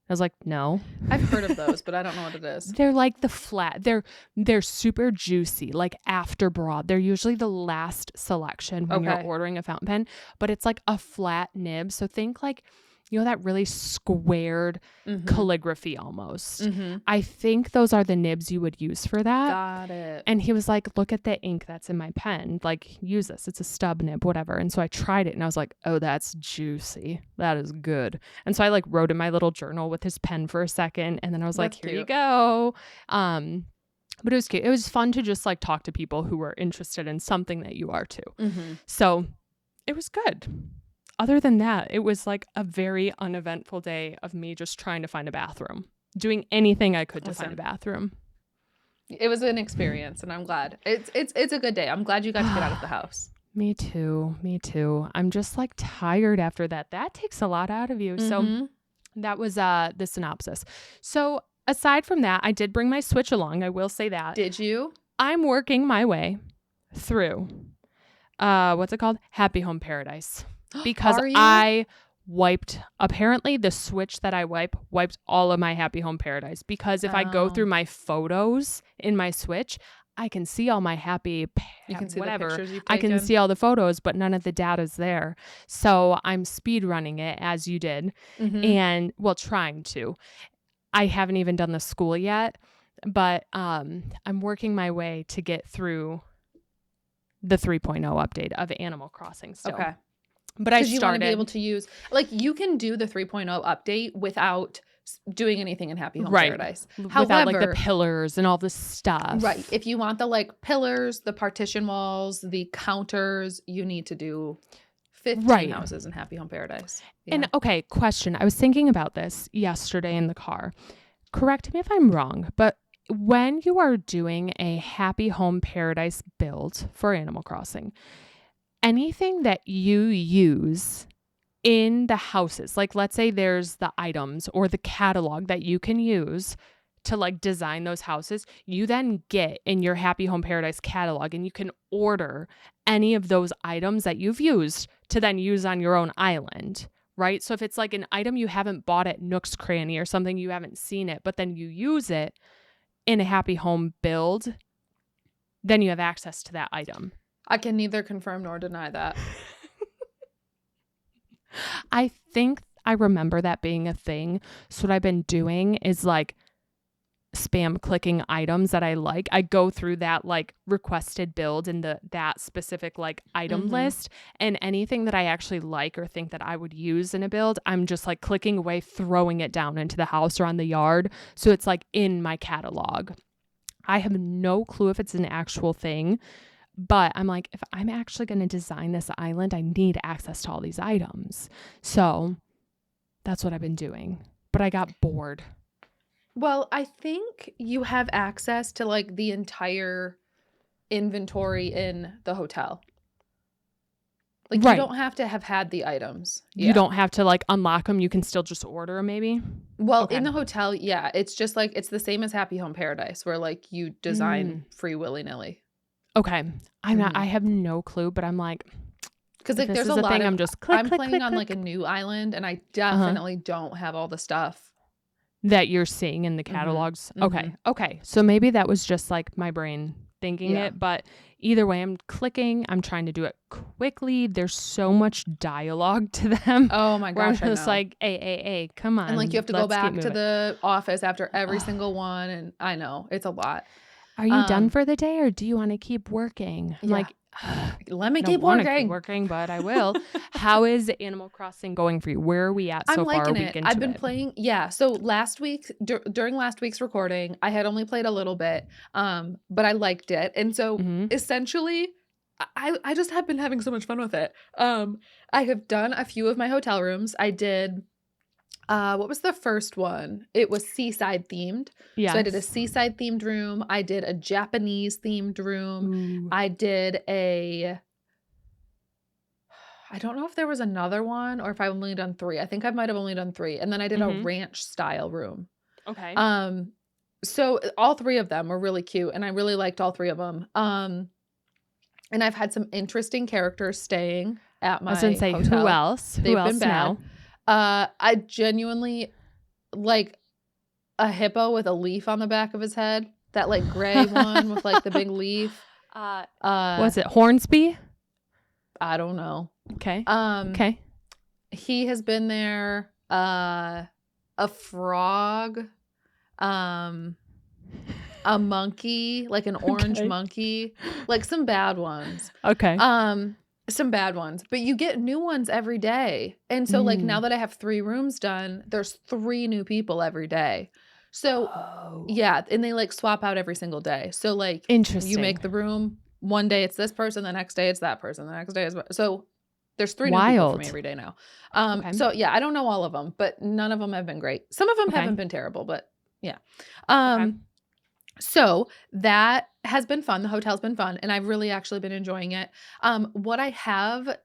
I was like, no. I've heard of those, but I don't know what it is. They're like the flat. They're super juicy, like after broad. They're usually the last selection when you're ordering a fountain pen, but it's like a flat nib. So think like, that really squared calligraphy almost. I think those are the nibs you would use for that. Got it. And he was like, look at the ink that's in my pen. Like, use this. It's a stub nib, whatever. And so I tried it and I was like, oh, that's juicy. That is good. And so I like wrote in my little journal with his pen for a second. And then I was like, here you go. But it was cute. It was fun to just like talk to people who were interested in something that you are too. So it was good. Other than that, it was like a very uneventful day of me just trying to find a bathroom, doing anything I could to find a bathroom. It was an experience, and I'm glad. It's a good day. I'm glad you got to get out of the house. Me too. I'm just like tired after that. That takes a lot out of you. So that was the synopsis. So aside from that, I did bring my Switch along. I will say that. Did you? I'm working my way through what's it called? Happy Home Paradise. Because I apparently the Switch that I wiped all of my Happy Home Paradise. Because if I go through my photos in my Switch, I can see all my happy, you can see whatever. The pictures you've I taken. can see all the photos, but none of the data's there. So I'm speed running it as you did, and trying to. I haven't even done the school yet, but I'm working my way to get through the 3.0 update of Animal Crossing still. Okay. But I started. Because you want to be able to use, like, you can do the 3.0 update without doing anything in Happy Home Paradise. Without like the pillars and all this stuff. Right. If you want the like pillars, the partition walls, the counters, you need to do 15 houses in Happy Home Paradise. Yeah. And okay, question. I was thinking about this yesterday in the car. Correct me if I'm wrong, but when you are doing a Happy Home Paradise build for Animal Crossing, anything that you use in the houses, like let's say there's the items or the catalog that you can use to like design those houses, you then get in your Happy Home Paradise catalog and you can order any of those items that you've used to then use on your own island, right? So if it's like an item you haven't bought at Nook's Cranny or something, you haven't seen it, but then you use it in a Happy Home build, then you have access to that item. I can neither confirm nor deny that. I think I remember that being a thing. So what I've been doing is like spam clicking items that I like. I go through that like requested build in that specific like item list, and anything that I actually like or think that I would use in a build, I'm just like clicking away, throwing it down into the house or on the yard. So it's like in my catalog. I have no clue if it's an actual thing. But I'm like, if I'm actually going to design this island, I need access to all these items. So that's what I've been doing. But I got bored. Well, I think you have access to like the entire inventory in the hotel. Like you don't have to have had the items. You don't have to like unlock them. You can still just order them maybe. Well, in the hotel, yeah, it's just like, it's the same as Happy Home Paradise where like you design free willy-nilly. Okay. I have no clue, but I'm like, because like there's a lot of, I'm just I'm playing on like a new island and I definitely don't have all the stuff that you're seeing in the catalogs. Okay. So maybe that was just like my brain thinking it, but either way, I'm trying to do it quickly. There's so much dialogue to them. Oh my gosh. I'm just like, hey, come on. And like you have to go back to the office after every single one. And I know it's a lot. Are you done for the day or do you want to keep working? I'm like, let me keep working. But I will. How is Animal Crossing going for you? Where are we at so far? I'm liking it. I've been playing. Yeah. So last week, during last week's recording, I had only played a little bit, but I liked it. And so essentially, I just have been having so much fun with it. I have done a few of my hotel rooms. I did. What was the first one? It was seaside themed. Yeah. So I did a seaside themed room. I did a Japanese themed room. Ooh. I did I don't know if there was another one or if I've only done 3. I think I might have only done 3. And then I did a ranch style room. Okay. So all 3 of them were really cute and I really liked all 3 of them. And I've had some interesting characters staying at my hotel. I was going to say, who else? They've been bad. Now? I genuinely like a hippo with a leaf on the back of his head. That like gray one with like the big leaf. Was it Hornsby? I don't know. Okay. Okay. He has been there. A frog. A monkey, like an orange monkey. Like some bad ones. Okay. Some bad ones, but you get new ones every day. And so like now that I have 3 rooms done, there's 3 new people every day. So yeah, and they like swap out every single day. So like interesting. You make the room, one day it's this person, the next day it's that person, the next day is so there's 3 new people for me every day now. So yeah, I don't know all of them, but none of them have been great. Some of them haven't been terrible, but yeah. So that has been fun. The hotel's been fun and I've really actually been enjoying it. What I have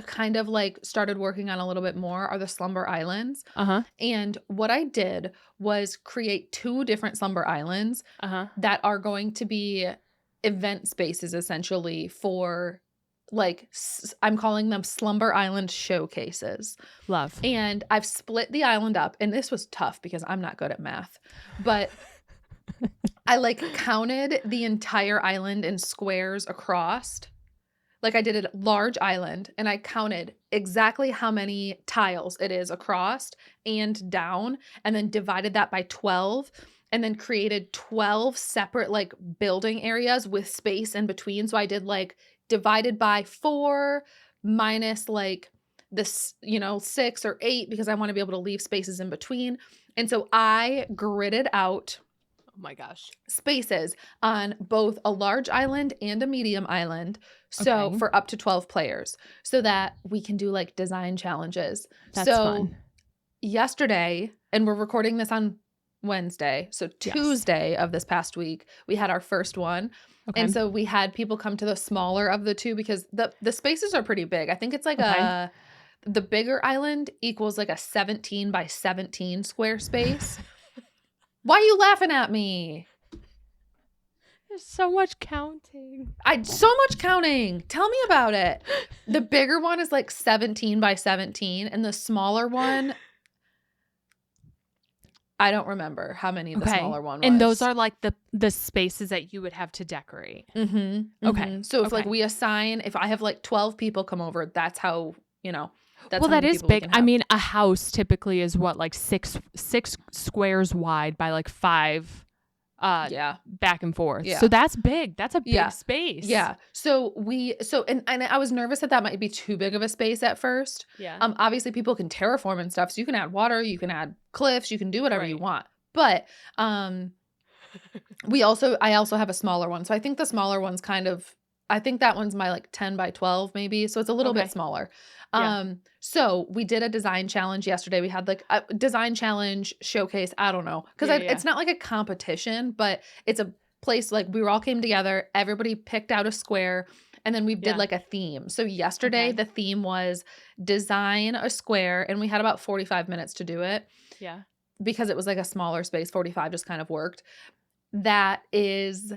kind of like started working on a little bit more are the Slumber Islands. And what I did was create 2 different Slumber Islands that are going to be event spaces essentially for like, I'm calling them Slumber Island showcases. Love. And I've split the island up and this was tough because I'm not good at math, but I like counted the entire island in squares across. Like I did a large island and I counted exactly how many tiles it is across and down, and then divided that by 12, and then created 12 separate like building areas with space in between. So I did like divided by 4 minus like this, 6 or 8, because I want to be able to leave spaces in between. And so I gridded out, oh my gosh, spaces on both a large island and a medium island. So for up to 12 players, so that we can do like design challenges. That's fun. Yesterday, and we're recording this on Wednesday, so Tuesday of this past week, we had our first one. Okay. And so we had people come to the smaller of the two, because the spaces are pretty big. I think it's like the bigger island equals like a 17 by 17 square space. Why are you laughing at me? There's so much counting. So much counting. Tell me about it. The bigger one is like 17 by 17, and the smaller one, I don't remember how many the smaller one was. And those are like the spaces that you would have to decorate. Mm-hmm. Okay. So if like we assign, if I have like 12 people come over, that's how, that's well, that is big. I mean, a house typically is what, like six squares wide by like 5 back and forth. Yeah. So that's big. That's a big space. Yeah. So and I was nervous that might be too big of a space at first. Yeah. Obviously people can terraform and stuff. So you can add water, you can add cliffs, you can do whatever you want. But I also have a smaller one. So I think the smaller one's I think that one's my like 10 by 12 maybe. So it's a little bit smaller. So we did a design challenge yesterday. We had like a design challenge showcase. I don't know. Cause it's not like a competition, but it's a place like we all came together. Everybody picked out a square, and then we did like a theme. So yesterday the theme was design a square, and we had about 45 minutes to do it. Yeah. Because it was like a smaller space, 45 just kind of worked. That is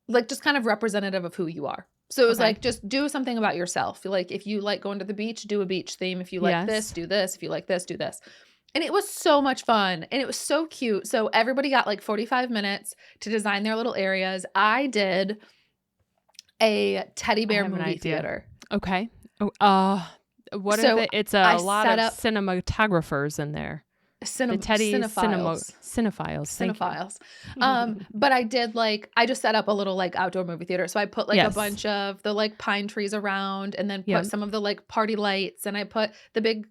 like just kind of representative of who you are. So it was like, just do something about yourself. Like if you like going to the beach, do a beach theme. If you like this, do this. If you like this, do this. And it was so much fun. And it was so cute. So everybody got like 45 minutes to design their little areas. I did a teddy bear movie theater. Okay. What are they? It's a lot of cinematographers in there. Cinephiles. But I just set up a little like outdoor movie theater. So I put like a bunch of the like pine trees around, and then put some of the like party lights, and I put the big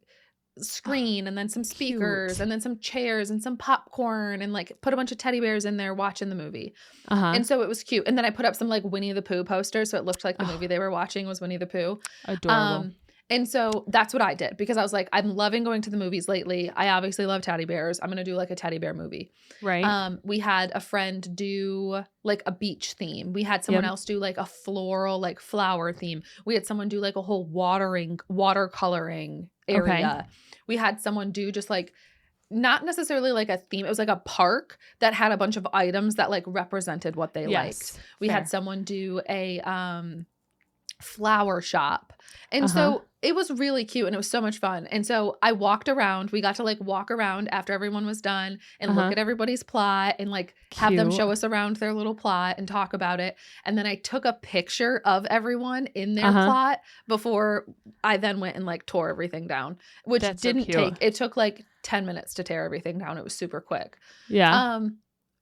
screen, and then some speakers, and then some chairs and some popcorn, and like put a bunch of teddy bears in there watching the movie. And so it was cute. And then I put up some like Winnie the Pooh posters, so it looked like the movie they were watching was Winnie the Pooh. Adorable. And so that's what I did, because I was like, I'm loving going to the movies lately. I obviously love teddy bears. I'm going to do like a teddy bear movie. Right. We had a friend do like a beach theme. We had someone else do like a floral, like flower theme. We had someone do like a whole watercoloring area. We had someone do just like, not necessarily like a theme. It was like a park that had a bunch of items that like represented what they liked. We had someone do a flower shop. And so it was really cute, and it was so much fun. And so I walked around. We got to like walk around after everyone was done and look at everybody's plot, and like have them show us around their little plot and talk about it. And then I took a picture of everyone in their plot before I then went and like tore everything down, which it took like 10 minutes to tear everything down. It was super quick. Yeah.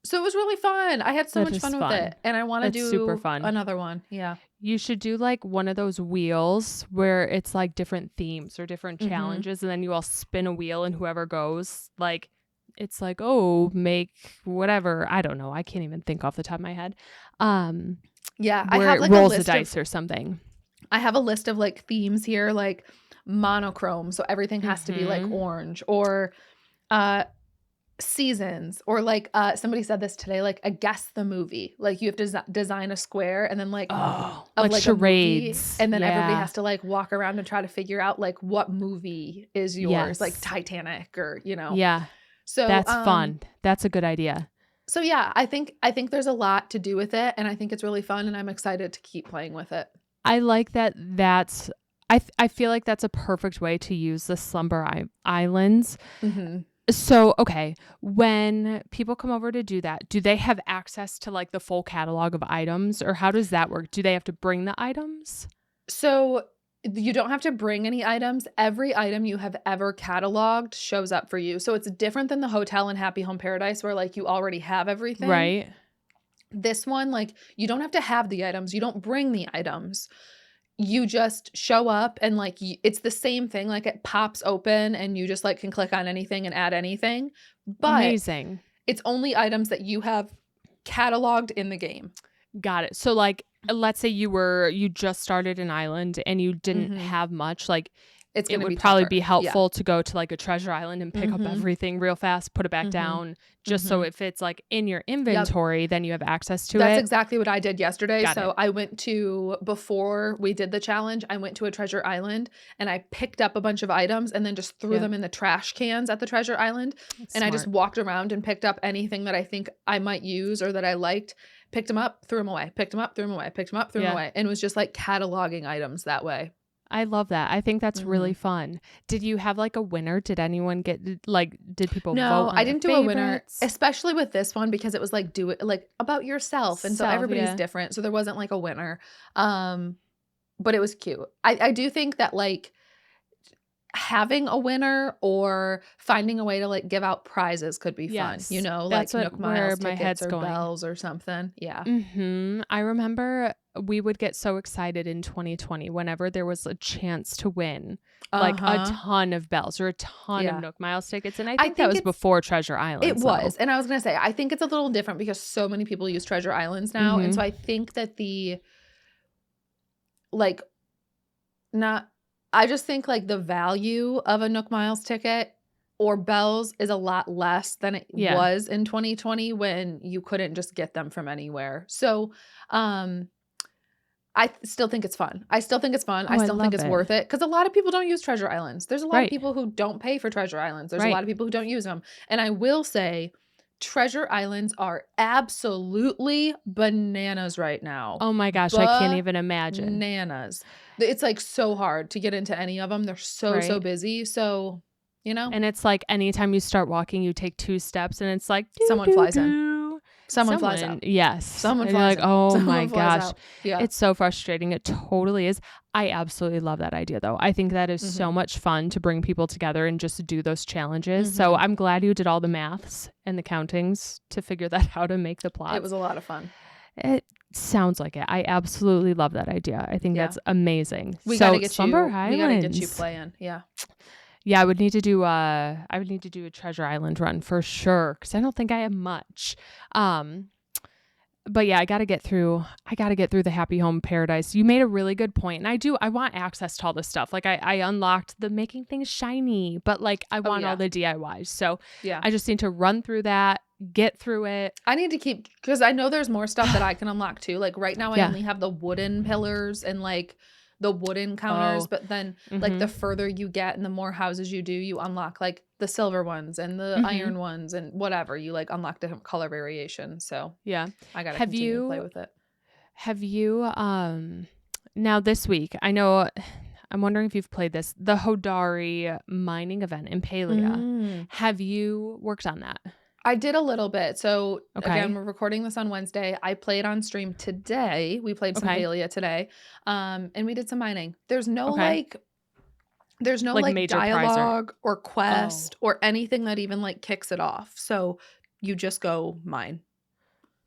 So it was really fun. I had so much fun with it, and I want to do super fun. Another one. Yeah. You should do like one of those wheels where it's like different themes or different challenges, and then you all spin a wheel, and whoever goes, like, it's like, oh, make whatever. I don't know. I can't even think off the top of my head. Yeah, I where have like it a rolls list the dice or something. I have a list of like themes here, like monochrome, so everything has to be like orange, or seasons, or like somebody said this today, like a guess the movie, like you have to design a square, and then like like charades, and then everybody has to like walk around and try to figure out like what movie is yours, like Titanic, or so that's fun. That's a good idea. So yeah, I think there's a lot to do with it, and I think it's really fun, and I'm excited to keep playing with it. I like that. I feel like that's a perfect way to use the Slumber Islands. So, okay, when people come over to do that, do they have access to like the full catalog of items, or how does that work? Do they have to bring the items? So You don't have to bring any items. Every item you have ever cataloged shows up for you. So it's different than the hotel in Happy Home Paradise where like you already have everything. Right. This one, like you don't have to have the items. You don't bring the items. You just show up and like it's the same thing. Like it pops open and you just like can click on anything and add anything. But amazing. It's only items that you have cataloged in the game. Got it. So like let's say you just started an island and you didn't have much, like it would probably be helpful to go to like a treasure island and pick up everything real fast, put it back down, just so if it's like in your inventory, then you have access to it. That's exactly what I did yesterday. I went to, before we did the challenge, I went to a treasure island and I picked up a bunch of items and then just threw them in the trash cans at the treasure island. That's smart. I just walked around and picked up anything that I think I might use or that I liked. Picked them up, threw them away, picked them up, threw them away, picked them up, threw them away. And it was just like cataloging items that way. I love that. I think that's really fun. Did you have like a winner? Did anyone get like, did people vote on I didn't do favorites? A winner, especially with this one because it was like, do it like about yourself. And so everybody's different. So there wasn't like a winner. But it was cute. I do think that like having a winner or finding a way to like give out prizes could be fun, you know, that's like Nook Miles tickets or going. bells or something. Yeah. I remember we would get so excited in 2020 whenever there was a chance to win like a ton of bells or a ton of Nook Miles tickets. And I think that was before Treasure Islands. It was. And I was going to say, I think it's a little different because so many people use Treasure Islands now. And so I think that I just think like the value of a Nook Miles ticket or bells is a lot less than it was in 2020 when you couldn't just get them from anywhere. So I still think it's fun. I still think it's worth it because a lot of people don't use Treasure Islands. There's a lot of people who don't pay for Treasure Islands. There's a lot of people who don't use them. And I will say Treasure Islands are absolutely bananas right now. Oh my gosh, I can't even imagine. Bananas. It's like so hard to get into any of them. They're so busy. So, you know. And it's like anytime you start walking, you take 2 steps and it's like someone flies in. Someone flies out. Yes. Someone flies like, oh someone my gosh. Out. Yeah. It's so frustrating. It totally is. I absolutely love that idea though. I think that is so much fun to bring people together and just do those challenges. So I'm glad you did all the maths and the countings to figure that out and make the plot. It was a lot of fun. It sounds like it. I absolutely love that idea. I think that's amazing. We gotta get Slumber Islands. We gotta get you playing. Yeah. Yeah, I would need to do a Treasure Island run for sure because I don't think I have much. But yeah, I gotta get through the Happy Home Paradise. You made a really good point. And I want access to all this stuff. Like I unlocked the making things shiny, but like I want all the DIYs. So I just need to run through that, get through it. I need to keep, because I know there's more stuff that I can unlock too. Like right now I only have the wooden pillars and like the wooden counters, but then like the further you get and the more houses you do, you unlock like the silver ones and the iron ones and whatever. You like unlock different color variations. So I gotta continue to play with it. Have you now this week, I know, I'm wondering if you've played this, the Hodari mining event in Palia. Have you worked on that? I did a little bit. So again, we're recording this on Wednesday. I played on stream today. We played some Palia today. And we did some mining. There's no like major dialogue or quest or anything that even like kicks it off. So you just go mine.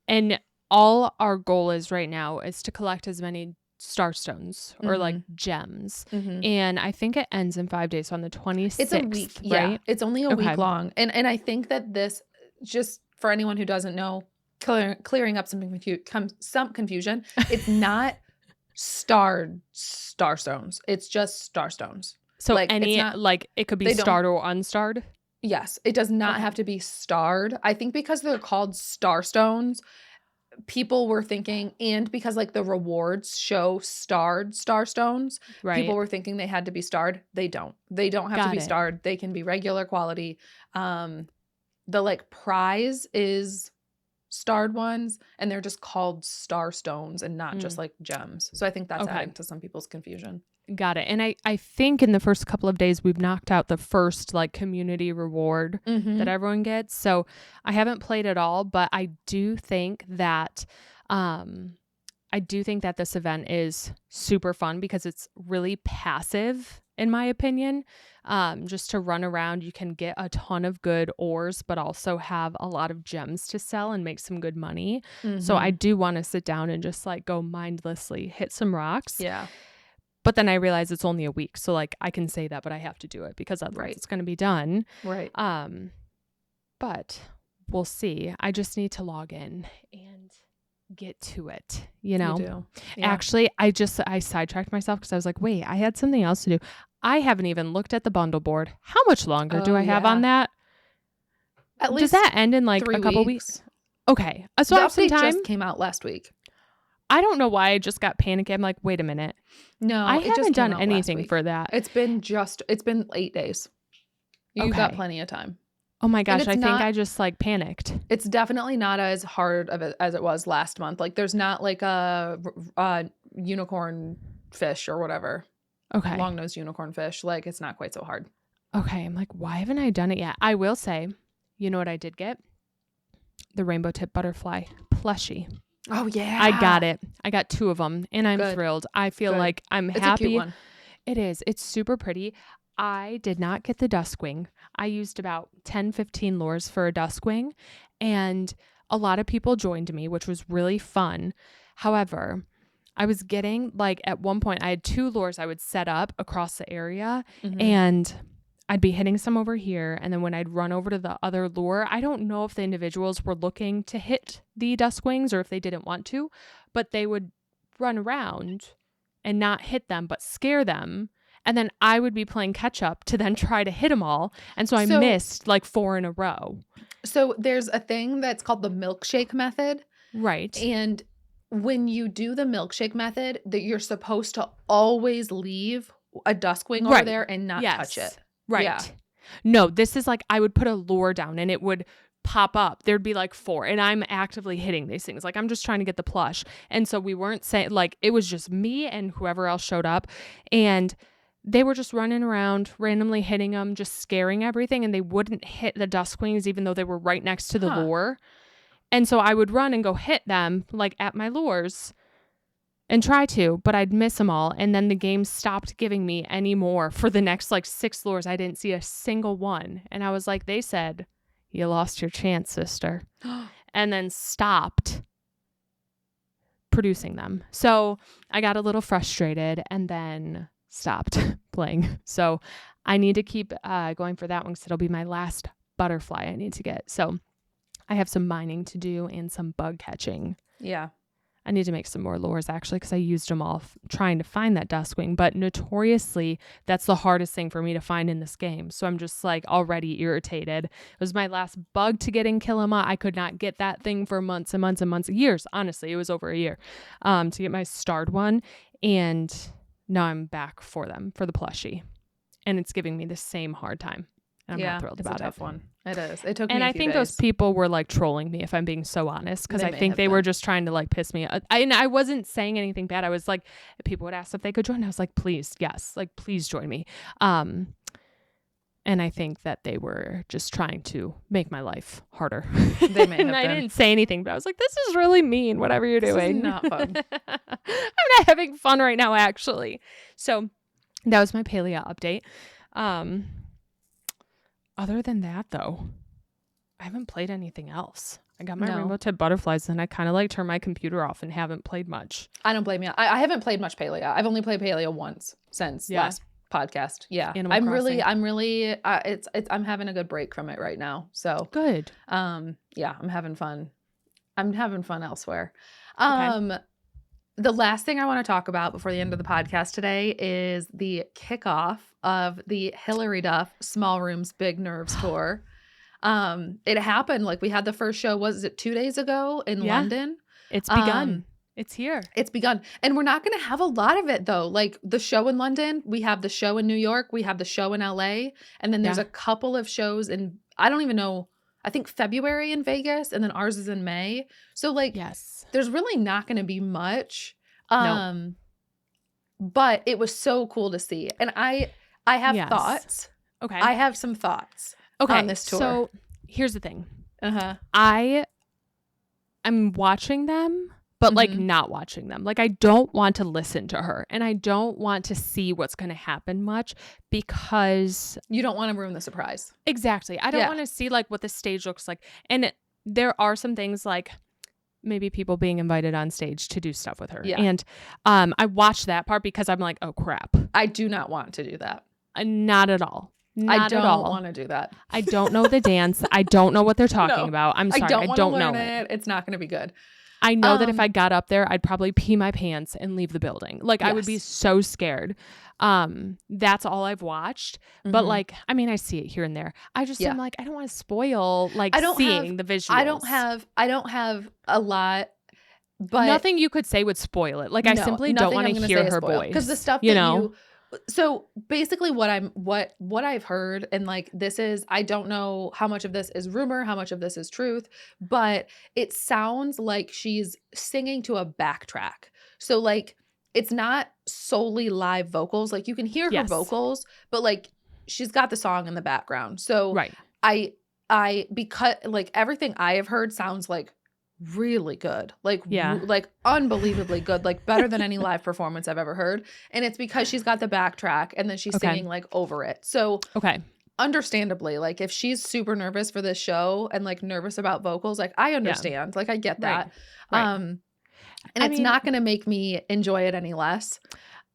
And all our goal is right now is to collect as many starstones or like gems. And I think it ends in 5 days, so on the 26th. It's a week, right? Yeah. It's only a week long. And I think that this, just for anyone who doesn't know, clearing up some confusion, it's not starstones. It's just starstones. So like, it could be starred or unstarred? Yes. It does not have to be starred. I think because they're called starstones, people were thinking, and because like the rewards show starred starstones, people were thinking they had to be starred. They don't have to be starred. They can be regular quality. The like prize is starred ones, and they're just called starstones and not just like gems. So I think that's adding to some people's confusion. Got it. And I think in the first couple of days we've knocked out the first like community reward that everyone gets. So I haven't played it all, but I do think that I I do think that this event is super fun because it's really passive, in my opinion. Just to run around, you can get a ton of good ores, but also have a lot of gems to sell and make some good money. So I do want to sit down and just like go mindlessly hit some rocks. Yeah. But then I realize it's only a week. So like I can say that, but I have to do it because otherwise it's going to be done. Right. But we'll see. I just need to log in and get to it, you know? You do. Yeah. Actually, I sidetracked myself because I was like, wait, I had something else to do. I haven't even looked at the bundle board. How much longer do I have on that? At least does that end in like a couple weeks? Okay. So I have some time. Just came out last week. I don't know why I just got panicky. I'm like, wait a minute. No, I haven't done anything for that. It's been 8 days. You've got plenty of time. Oh my gosh, I think I just like panicked. It's definitely not as hard of it as it was last month. Like there's not like a unicorn fish or whatever. Okay. Long-nosed unicorn fish. Like it's not quite so hard. Okay. I'm like, why haven't I done it yet? I will say, you know what I did get? The rainbow tip butterfly plushie. Oh yeah. I got it. I got 2 of them and I'm thrilled. I feel like I'm happy. It's a cute one. It is. It's super pretty. I did not get the Duskwing. I used about 10-15 lures for a Duskwing, and a lot of people joined me, which was really fun. However, I was getting like at one point I had 2 lures I would set up across the area, and I'd be hitting some over here, and then when I'd run over to the other lure, I don't know if the individuals were looking to hit the Duskwings or if they didn't want to, but they would run around and not hit them but scare them. And then I would be playing catch up to then try to hit them all. And so I missed like 4 in a row. So there's a thing that's called the milkshake method. Right. And when you do the milkshake method, that you're supposed to always leave a Duskwing over there and not touch it. Right. Yeah. No, this is like I would put a lure down and it would pop up. There'd be like 4 and I'm actively hitting these things. Like I'm just trying to get the plush. And so we weren't saying like it was just me and whoever else showed up. And they were just running around, randomly hitting them, just scaring everything. And they wouldn't hit the Duskwings, even though they were right next to the lure. And so I would run and go hit them like at my lures and try to, but I'd miss them all. And then the game stopped giving me any more for the next like 6 lures. I didn't see a single one. And I was like, they said, you lost your chance, sister. And then stopped producing them. So I got a little frustrated and then stopped playing. So I need to keep going for that one because it'll be my last butterfly I need to get. So I have some mining to do and some bug catching. Yeah. I need to make some more lures actually because I used them all trying to find that Duskwing. But notoriously, that's the hardest thing for me to find in this game. So I'm just like already irritated. It was my last bug to get in Killama. I could not get that thing for months and months and months, years. Honestly, it was over a year to get my starred one. And now I'm back for them for the plushie, and it's giving me the same hard time. And I'm not thrilled about it. It's a tough one. It is. It took me and a I few think days. those people were like trolling me, if I'm being so honest, because I think they were just trying to like piss me off. I wasn't saying anything bad. I was like, people would ask if they could join. I was like, please, yes, like please join me. And I think that they were just trying to make my life harder. They may have and I didn't say anything, but I was like, this is really mean, whatever you're doing. This is not fun. I'm not having fun right now, actually. So that was my Palea update. Other than that, though, I haven't played anything else. I got my rainbow tip butterflies, and I kind of like turned my computer off and haven't played much. I don't blame you. I haven't played much Palea. I've only played Palea once since last podcast. Yeah. I'm having a good break from it right now. So good. Yeah, I'm having fun. I'm having fun elsewhere. Okay. The last thing I want to talk about before the end of the podcast today is the kickoff of the Hilary Duff Small Rooms Big Nerves tour. It happened. Like we had the first show, was it 2 days ago in London? It's begun. It's here. It's begun. And we're not going to have a lot of it though. Like the show in London, we have the show in New York, we have the show in LA, and then there's a couple of shows in, I don't even know, I think February in Vegas, and then ours is in May. So like, there's really not going to be much. No. But it was so cool to see. And I have thoughts. Okay. I have some thoughts on this tour. So here's the thing. I'm watching them, but like not watching them. Like I don't want to listen to her and I don't want to see what's going to happen much because you don't want to ruin the surprise. Exactly. I don't want to see like what the stage looks like. And there are some things like maybe people being invited on stage to do stuff with her. Yeah. And I watched that part because I'm like, oh crap. I do not want to do that. Not at all. Not I at all. don't want to do that. I don't know the dance. I don't know what they're talking about. I'm sorry. I don't know it. It's not going to be good. I know that if I got up there, I'd probably pee my pants and leave the building. Like I would be so scared. That's all I've watched. But like, I mean, I see it here and there. I just am like, I don't want to spoil like seeing the visuals. I don't have a lot, but nothing you could say would spoil it. Like I simply don't want to hear her voice. Because the stuff so basically what I've heard, and like this is, I don't know how much of this is rumor, how much of this is truth, but it sounds like she's singing to a backtrack. So like it's not solely live vocals. Like you can hear her vocals, but like she's got the song in the background. So I because like everything I have heard sounds like really good, like unbelievably good, like better than any live performance I've ever heard. And it's because she's got the backtrack and then she's singing like over it. So understandably, like if she's super nervous for this show and like nervous about vocals, like I understand, like I get that. And it's not going to make me enjoy it any less.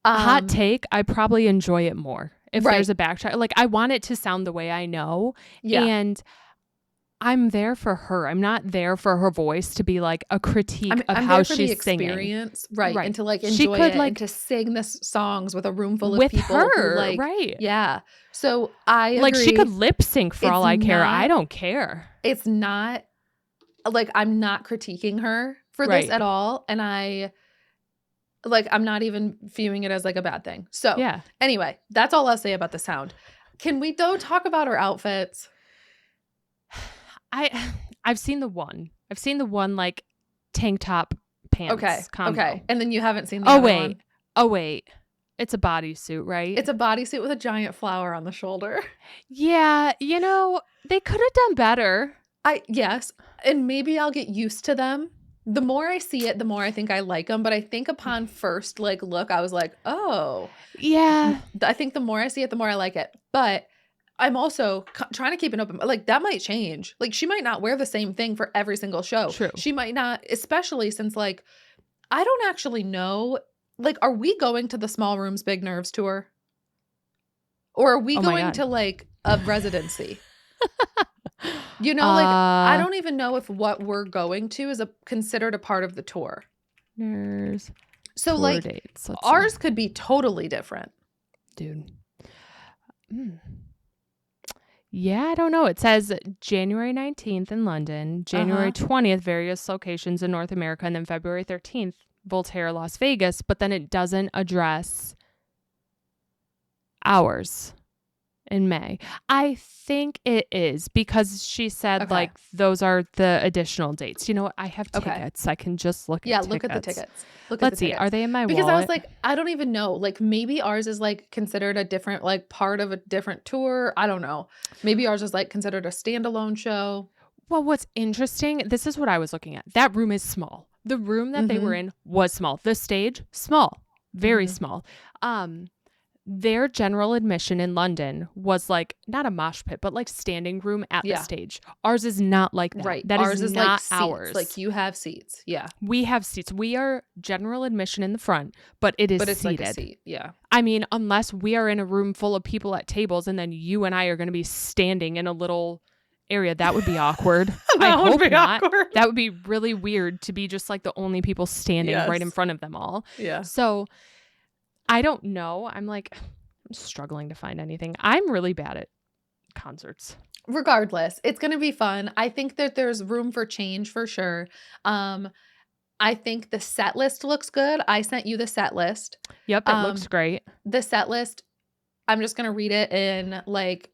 Hot take, I probably enjoy it more if there's a backtrack. Like I want it to sound the way I know. And I'm there for her. I'm not there for her voice to be like a critique of how she's singing. Right. And to like enjoy it and to sing the songs with a room full of with people. Her, who, like, right. Yeah. So I agree. Like she could lip sync for all I care. I don't care. It's not like I'm not critiquing her for this at all. And I'm not even viewing it as like a bad thing. So anyway, that's all I'll say about the sound. Can we though talk about her outfits? I've seen the one. I've seen the one like tank top pants combo. Okay. And then you haven't seen the other one. Oh wait. It's a bodysuit, right? It's a bodysuit with a giant flower on the shoulder. Yeah, you know, they could have done better. Yes, and maybe I'll get used to them. The more I see it, the more I think I like them. But I think upon first like look, I was like, oh. Yeah. I think the more I see it, the more I like it. But I'm also trying to keep an open, like that might change. Like she might not wear the same thing for every single show. True. She might not, especially since like, I don't actually know, like, are we going to the Small Rooms Big Nerves tour? Or are we going to like a residency? You know, like I don't even know if what we're going to is considered a part of the tour. Nerves. So tour like dates. Ours could be totally different. Dude. Yeah, I don't know. It says January 19th in London, January 20th, various locations in North America, and then February 13th, Voltaire, Las Vegas. But then it doesn't address hours in May. I think it is because she said like those are the additional dates. You know what? I have tickets. I can just look at tickets. Look at the tickets. Let's see. Are they in my wallet? Because I was like, I don't even know. Like maybe ours is like considered a different like part of a different tour. I don't know. Maybe ours is like considered a standalone show. Well, what's interesting, this is what I was looking at. That room is small. The room that they were in was small. The stage, small. Very small. Their general admission in London was like not a mosh pit, but like standing room at the stage. Ours is not like that. Right. That ours is not like ours. Seats. Like you have seats. Yeah. We have seats. We are general admission in the front, but it is it's seated. Like a seat. Yeah. I mean, unless we are in a room full of people at tables and then you and I are going to be standing in a little area, that would be awkward. I hope not. Awkward. That would be really weird to be just like the only people standing right in front of them all. Yeah. So I don't know. I'm struggling to find anything. I'm really bad at concerts. Regardless, it's going to be fun. I think that there's room for change for sure. I think the set list looks good. I sent you the set list. Yep, it looks great. The set list, I'm just going to read it in like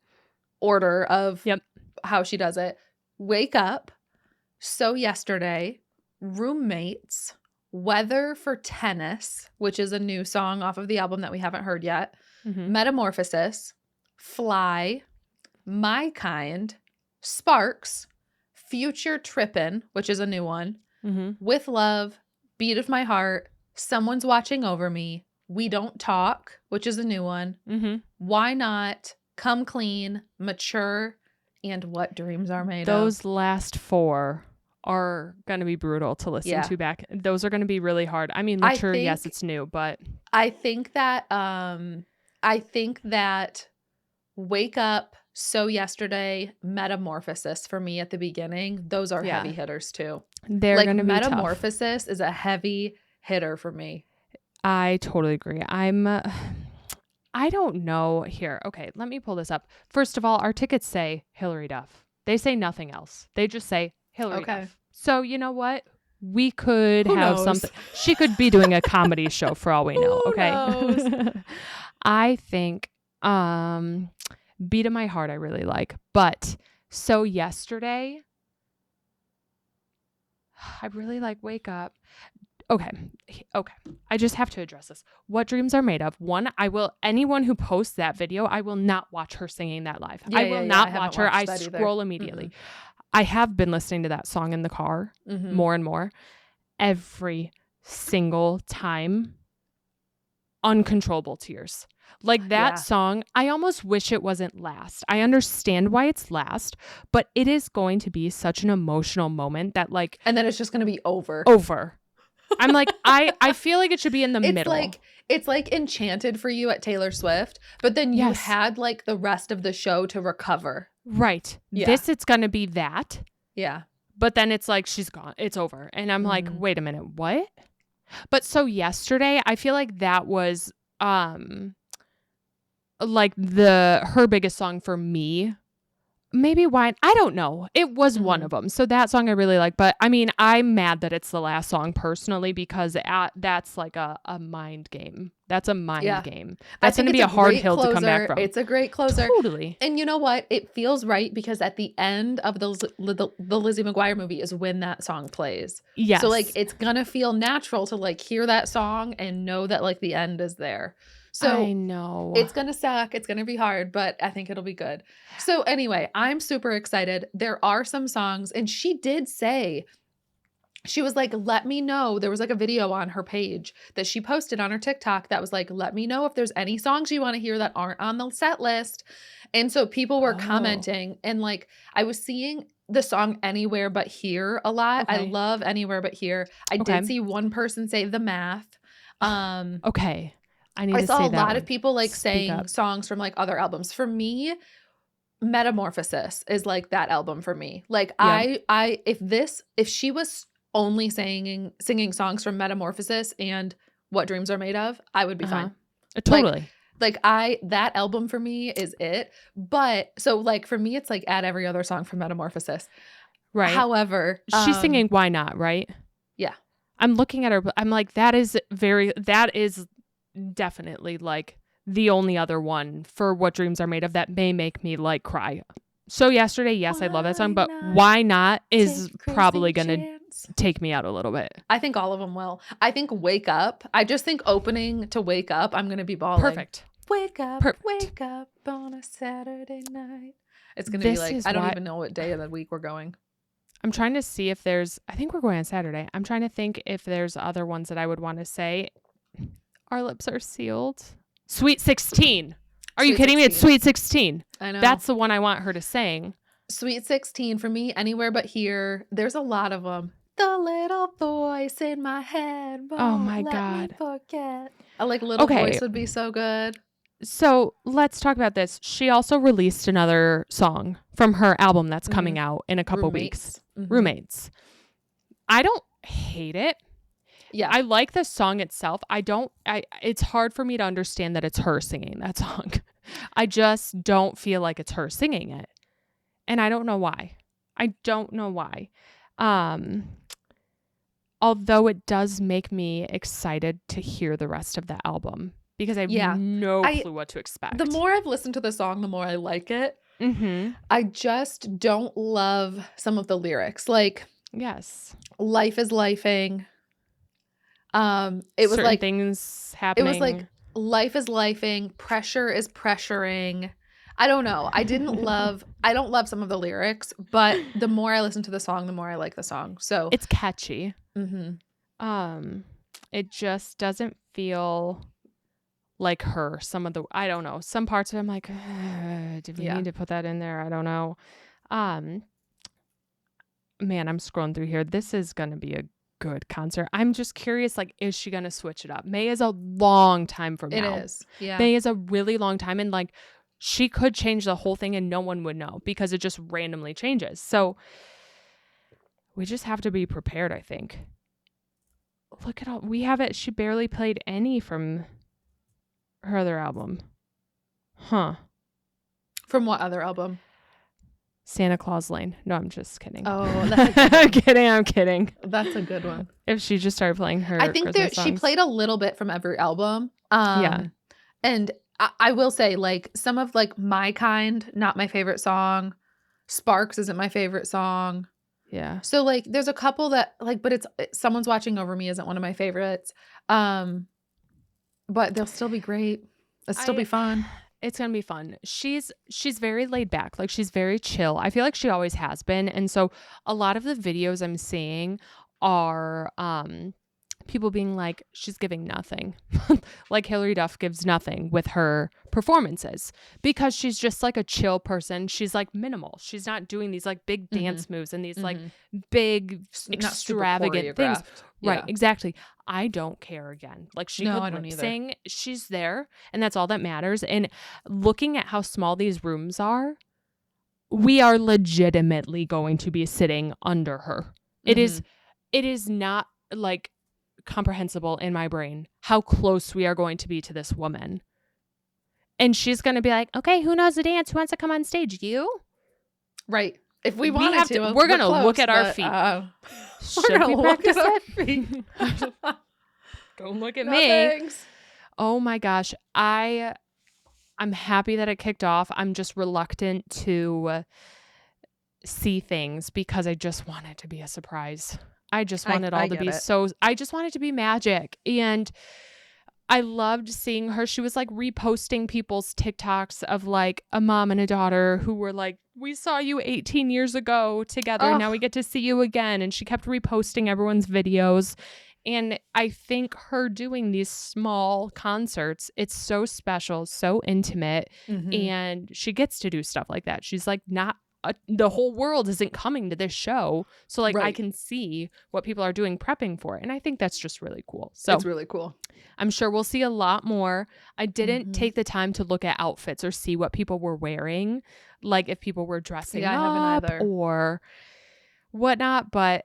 order of how she does it. Wake Up, So Yesterday, Roommates, Weather for Tennis, which is a new song off of the album that we haven't heard yet. Metamorphosis, Fly, My Kind, Sparks, Future Trippin', which is a new one, With Love, Beat of My Heart, Someone's Watching Over Me, We Don't Talk, which is a new one. Mm-hmm. Why Not, Come Clean, Mature, and What Dreams Are Made Those of. last 4 are going to be brutal to listen to back. Those are going to be really hard. I mean, Mature, yes, it's new, but I think that Wake Up, So Yesterday, Metamorphosis for me at the beginning, those are heavy hitters too. They're going to be Metamorphosis is a heavy hitter for me. I totally agree. I don't know here. Okay, let me pull this up. First of all, our tickets say Hilary Duff. They say nothing else. They just say Hilary Duff. So you know what? We could have something. She could be doing a comedy show for all we know. Okay. I think Beat of My Heart I really like. But So Yesterday, I really like Wake Up. Okay. I just have to address this. What Dreams Are Made Of. One, anyone who posts that video, I will not watch her singing that live. I will not watch her. I scroll immediately. I have been listening to that song in the car more and more. Every single time, uncontrollable tears. Like that song, I almost wish it wasn't last. I understand why it's last, but it is going to be such an emotional moment that like... And then it's just going to be over. I'm like, I feel like it should be in the middle. It's like Enchanted for you at Taylor Swift, but then you had like the rest of the show to recover. Right. Yeah. This, it's going to be that. Yeah. But then it's like, she's gone. It's over. And I'm like, wait a minute, what? But So Yesterday, I feel like that was like her biggest song for me. Maybe Why? I don't know. It was one of them. So that song I really like. But I mean, I'm mad that it's the last song personally because that's like a mind game. That's a mind game. That's going to be a hard hill to come back from. It's a great closer. Totally. And you know what? It feels right because at the end of the Lizzie McGuire movie is when that song plays. Yes. So like it's going to feel natural to like hear that song and know that like the end is there. So I know it's going to suck. It's going to be hard, but I think it'll be good. So anyway, I'm super excited. There are some songs, and she did say, she was like, let me know. There was like a video on her page that she posted on her TikTok that was like, let me know if there's any songs you want to hear that aren't on the set list. And so people were commenting, and like I was seeing the song Anywhere But Here a lot. I love Anywhere But Here. I did see one person say The Math. Okay. I saw a lot of people like saying songs from like other albums. For me, Metamorphosis is like that album for me. Like if she was only singing songs from Metamorphosis and What Dreams Are Made Of, I would be fine. Totally. That album for me is it. But so like for me, it's like add every other song from Metamorphosis. Right. However, she's singing Why Not, right? Yeah. I'm looking at her. I'm like, that is definitely like the only other one for What Dreams Are Made Of that may make me like cry. So Yesterday, yes, I love that song, but Why Not is probably gonna take me out a little bit. I think all of them will. I think Wake Up. I just think opening to Wake Up, I'm gonna be bawling. Perfect. Wake up, wake up on a Saturday night. It's gonna be like I don't even know what day of the week we're going. I'm trying to see if there's. I think we're going on Saturday. I'm trying to think if there's other ones that I would want to say. Our Lips Are Sealed. Sweet 16. Are you kidding me? It's Sweet 16. I know. That's the one I want her to sing. Sweet 16 for me, Anywhere But Here. There's a lot of them. The little voice in my head. Oh my God. Me forget. I like Little Voice would be so good. So let's talk about this. She also released another song from her album that's coming out in a couple weeks. Roommates. I don't hate it. Yeah. I like the song itself. It's hard for me to understand that it's her singing that song. I just don't feel like it's her singing it. And I don't know why. Although it does make me excited to hear the rest of the album because I have no clue what to expect. The more I've listened to the song, the more I like it. I just don't love some of the lyrics. Like, yes, life is lifing. It was certain like things happening. It was like life is lifing, pressure is pressuring. I don't know. I don't love some of the lyrics, but the more I listen to the song, the more I like the song. So it's catchy. It just doesn't feel like her. I don't know. Some parts of it I'm like, did we need to put that in there? I don't know. Man, I'm scrolling through here. This is going to be a good concert. I'm just curious, like, is she going to switch it up? May is a long time from now. It is. Yeah. May is a really long time. And like, she could change the whole thing and no one would know because it just randomly changes. So we just have to be prepared, I think. Look at all we have it. She barely played any from her other album. Huh. From what other album? Santa Claus Lane. No, I'm just kidding. Oh, that's a good one. I'm kidding. That's a good one. If she just started playing her I think Christmas songs. she played a little bit from every album. And I will say, like, some of like My Kind, not my favorite song. Sparks isn't my favorite song. Yeah. So like there's a couple that like, but it's Someone's Watching Over Me isn't one of my favorites. But they'll still be great. It'll still be fun. It's going to be fun. She's very laid back. Like, she's very chill. I feel like she always has been. And so a lot of the videos I'm seeing are people being like, she's giving nothing. Like Hilary Duff gives nothing with her performances because she's just like a chill person. She's like minimal. She's not doing these like big dance moves and these like big extravagant things. Right, exactly. I don't care again. Like, she could lip sing. She's there and that's all that matters. And looking at how small these rooms are, we are legitimately going to be sitting under her. It is not like comprehensible in my brain how close we are going to be to this woman. And she's going to be like, okay, who knows the dance? Who wants to come on stage? You? Right. If we wanted to, we're going to look at our feet. Should we practice it? Don't look at me. Thanks. Oh my gosh. I'm happy that it kicked off. I'm just reluctant to see things because I just want it to be a surprise. I just want it all to be I just want it to be magic. And I loved seeing her. She was like reposting people's TikToks of like a mom and a daughter who were like, we saw you 18 years ago together. And now we get to see you again. And she kept reposting everyone's videos. And I think her doing these small concerts, it's so special, so intimate. And she gets to do stuff like that. She's like not the whole world isn't coming to this show. So like I can see what people are doing prepping for it. And I think that's just really cool. So it's really cool. I'm sure we'll see a lot more. I didn't take the time to look at outfits or see what people were wearing. Like if people were dressing up or whatnot. But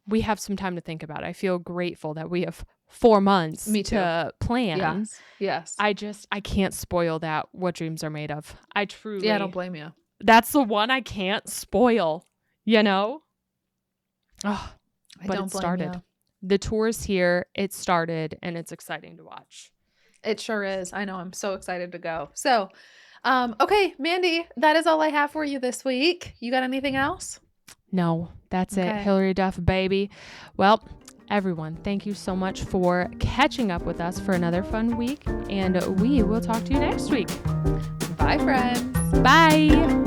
we have some time to think about it. I feel grateful that we have 4 months to plan. Yes. I can't spoil that What Dreams Are Made Of. I truly. Yeah, I don't blame you. That's the one I can't spoil, you know? Oh, but it started. The tour's here. It started, and it's exciting to watch. It sure is. I know. I'm so excited to go. So, okay, Mandi, that is all I have for you this week. You got anything else? No, that's it. Hilary Duff, baby. Well, everyone, thank you so much for catching up with us for another fun week, and we will talk to you next week. Bye, friends. Bye.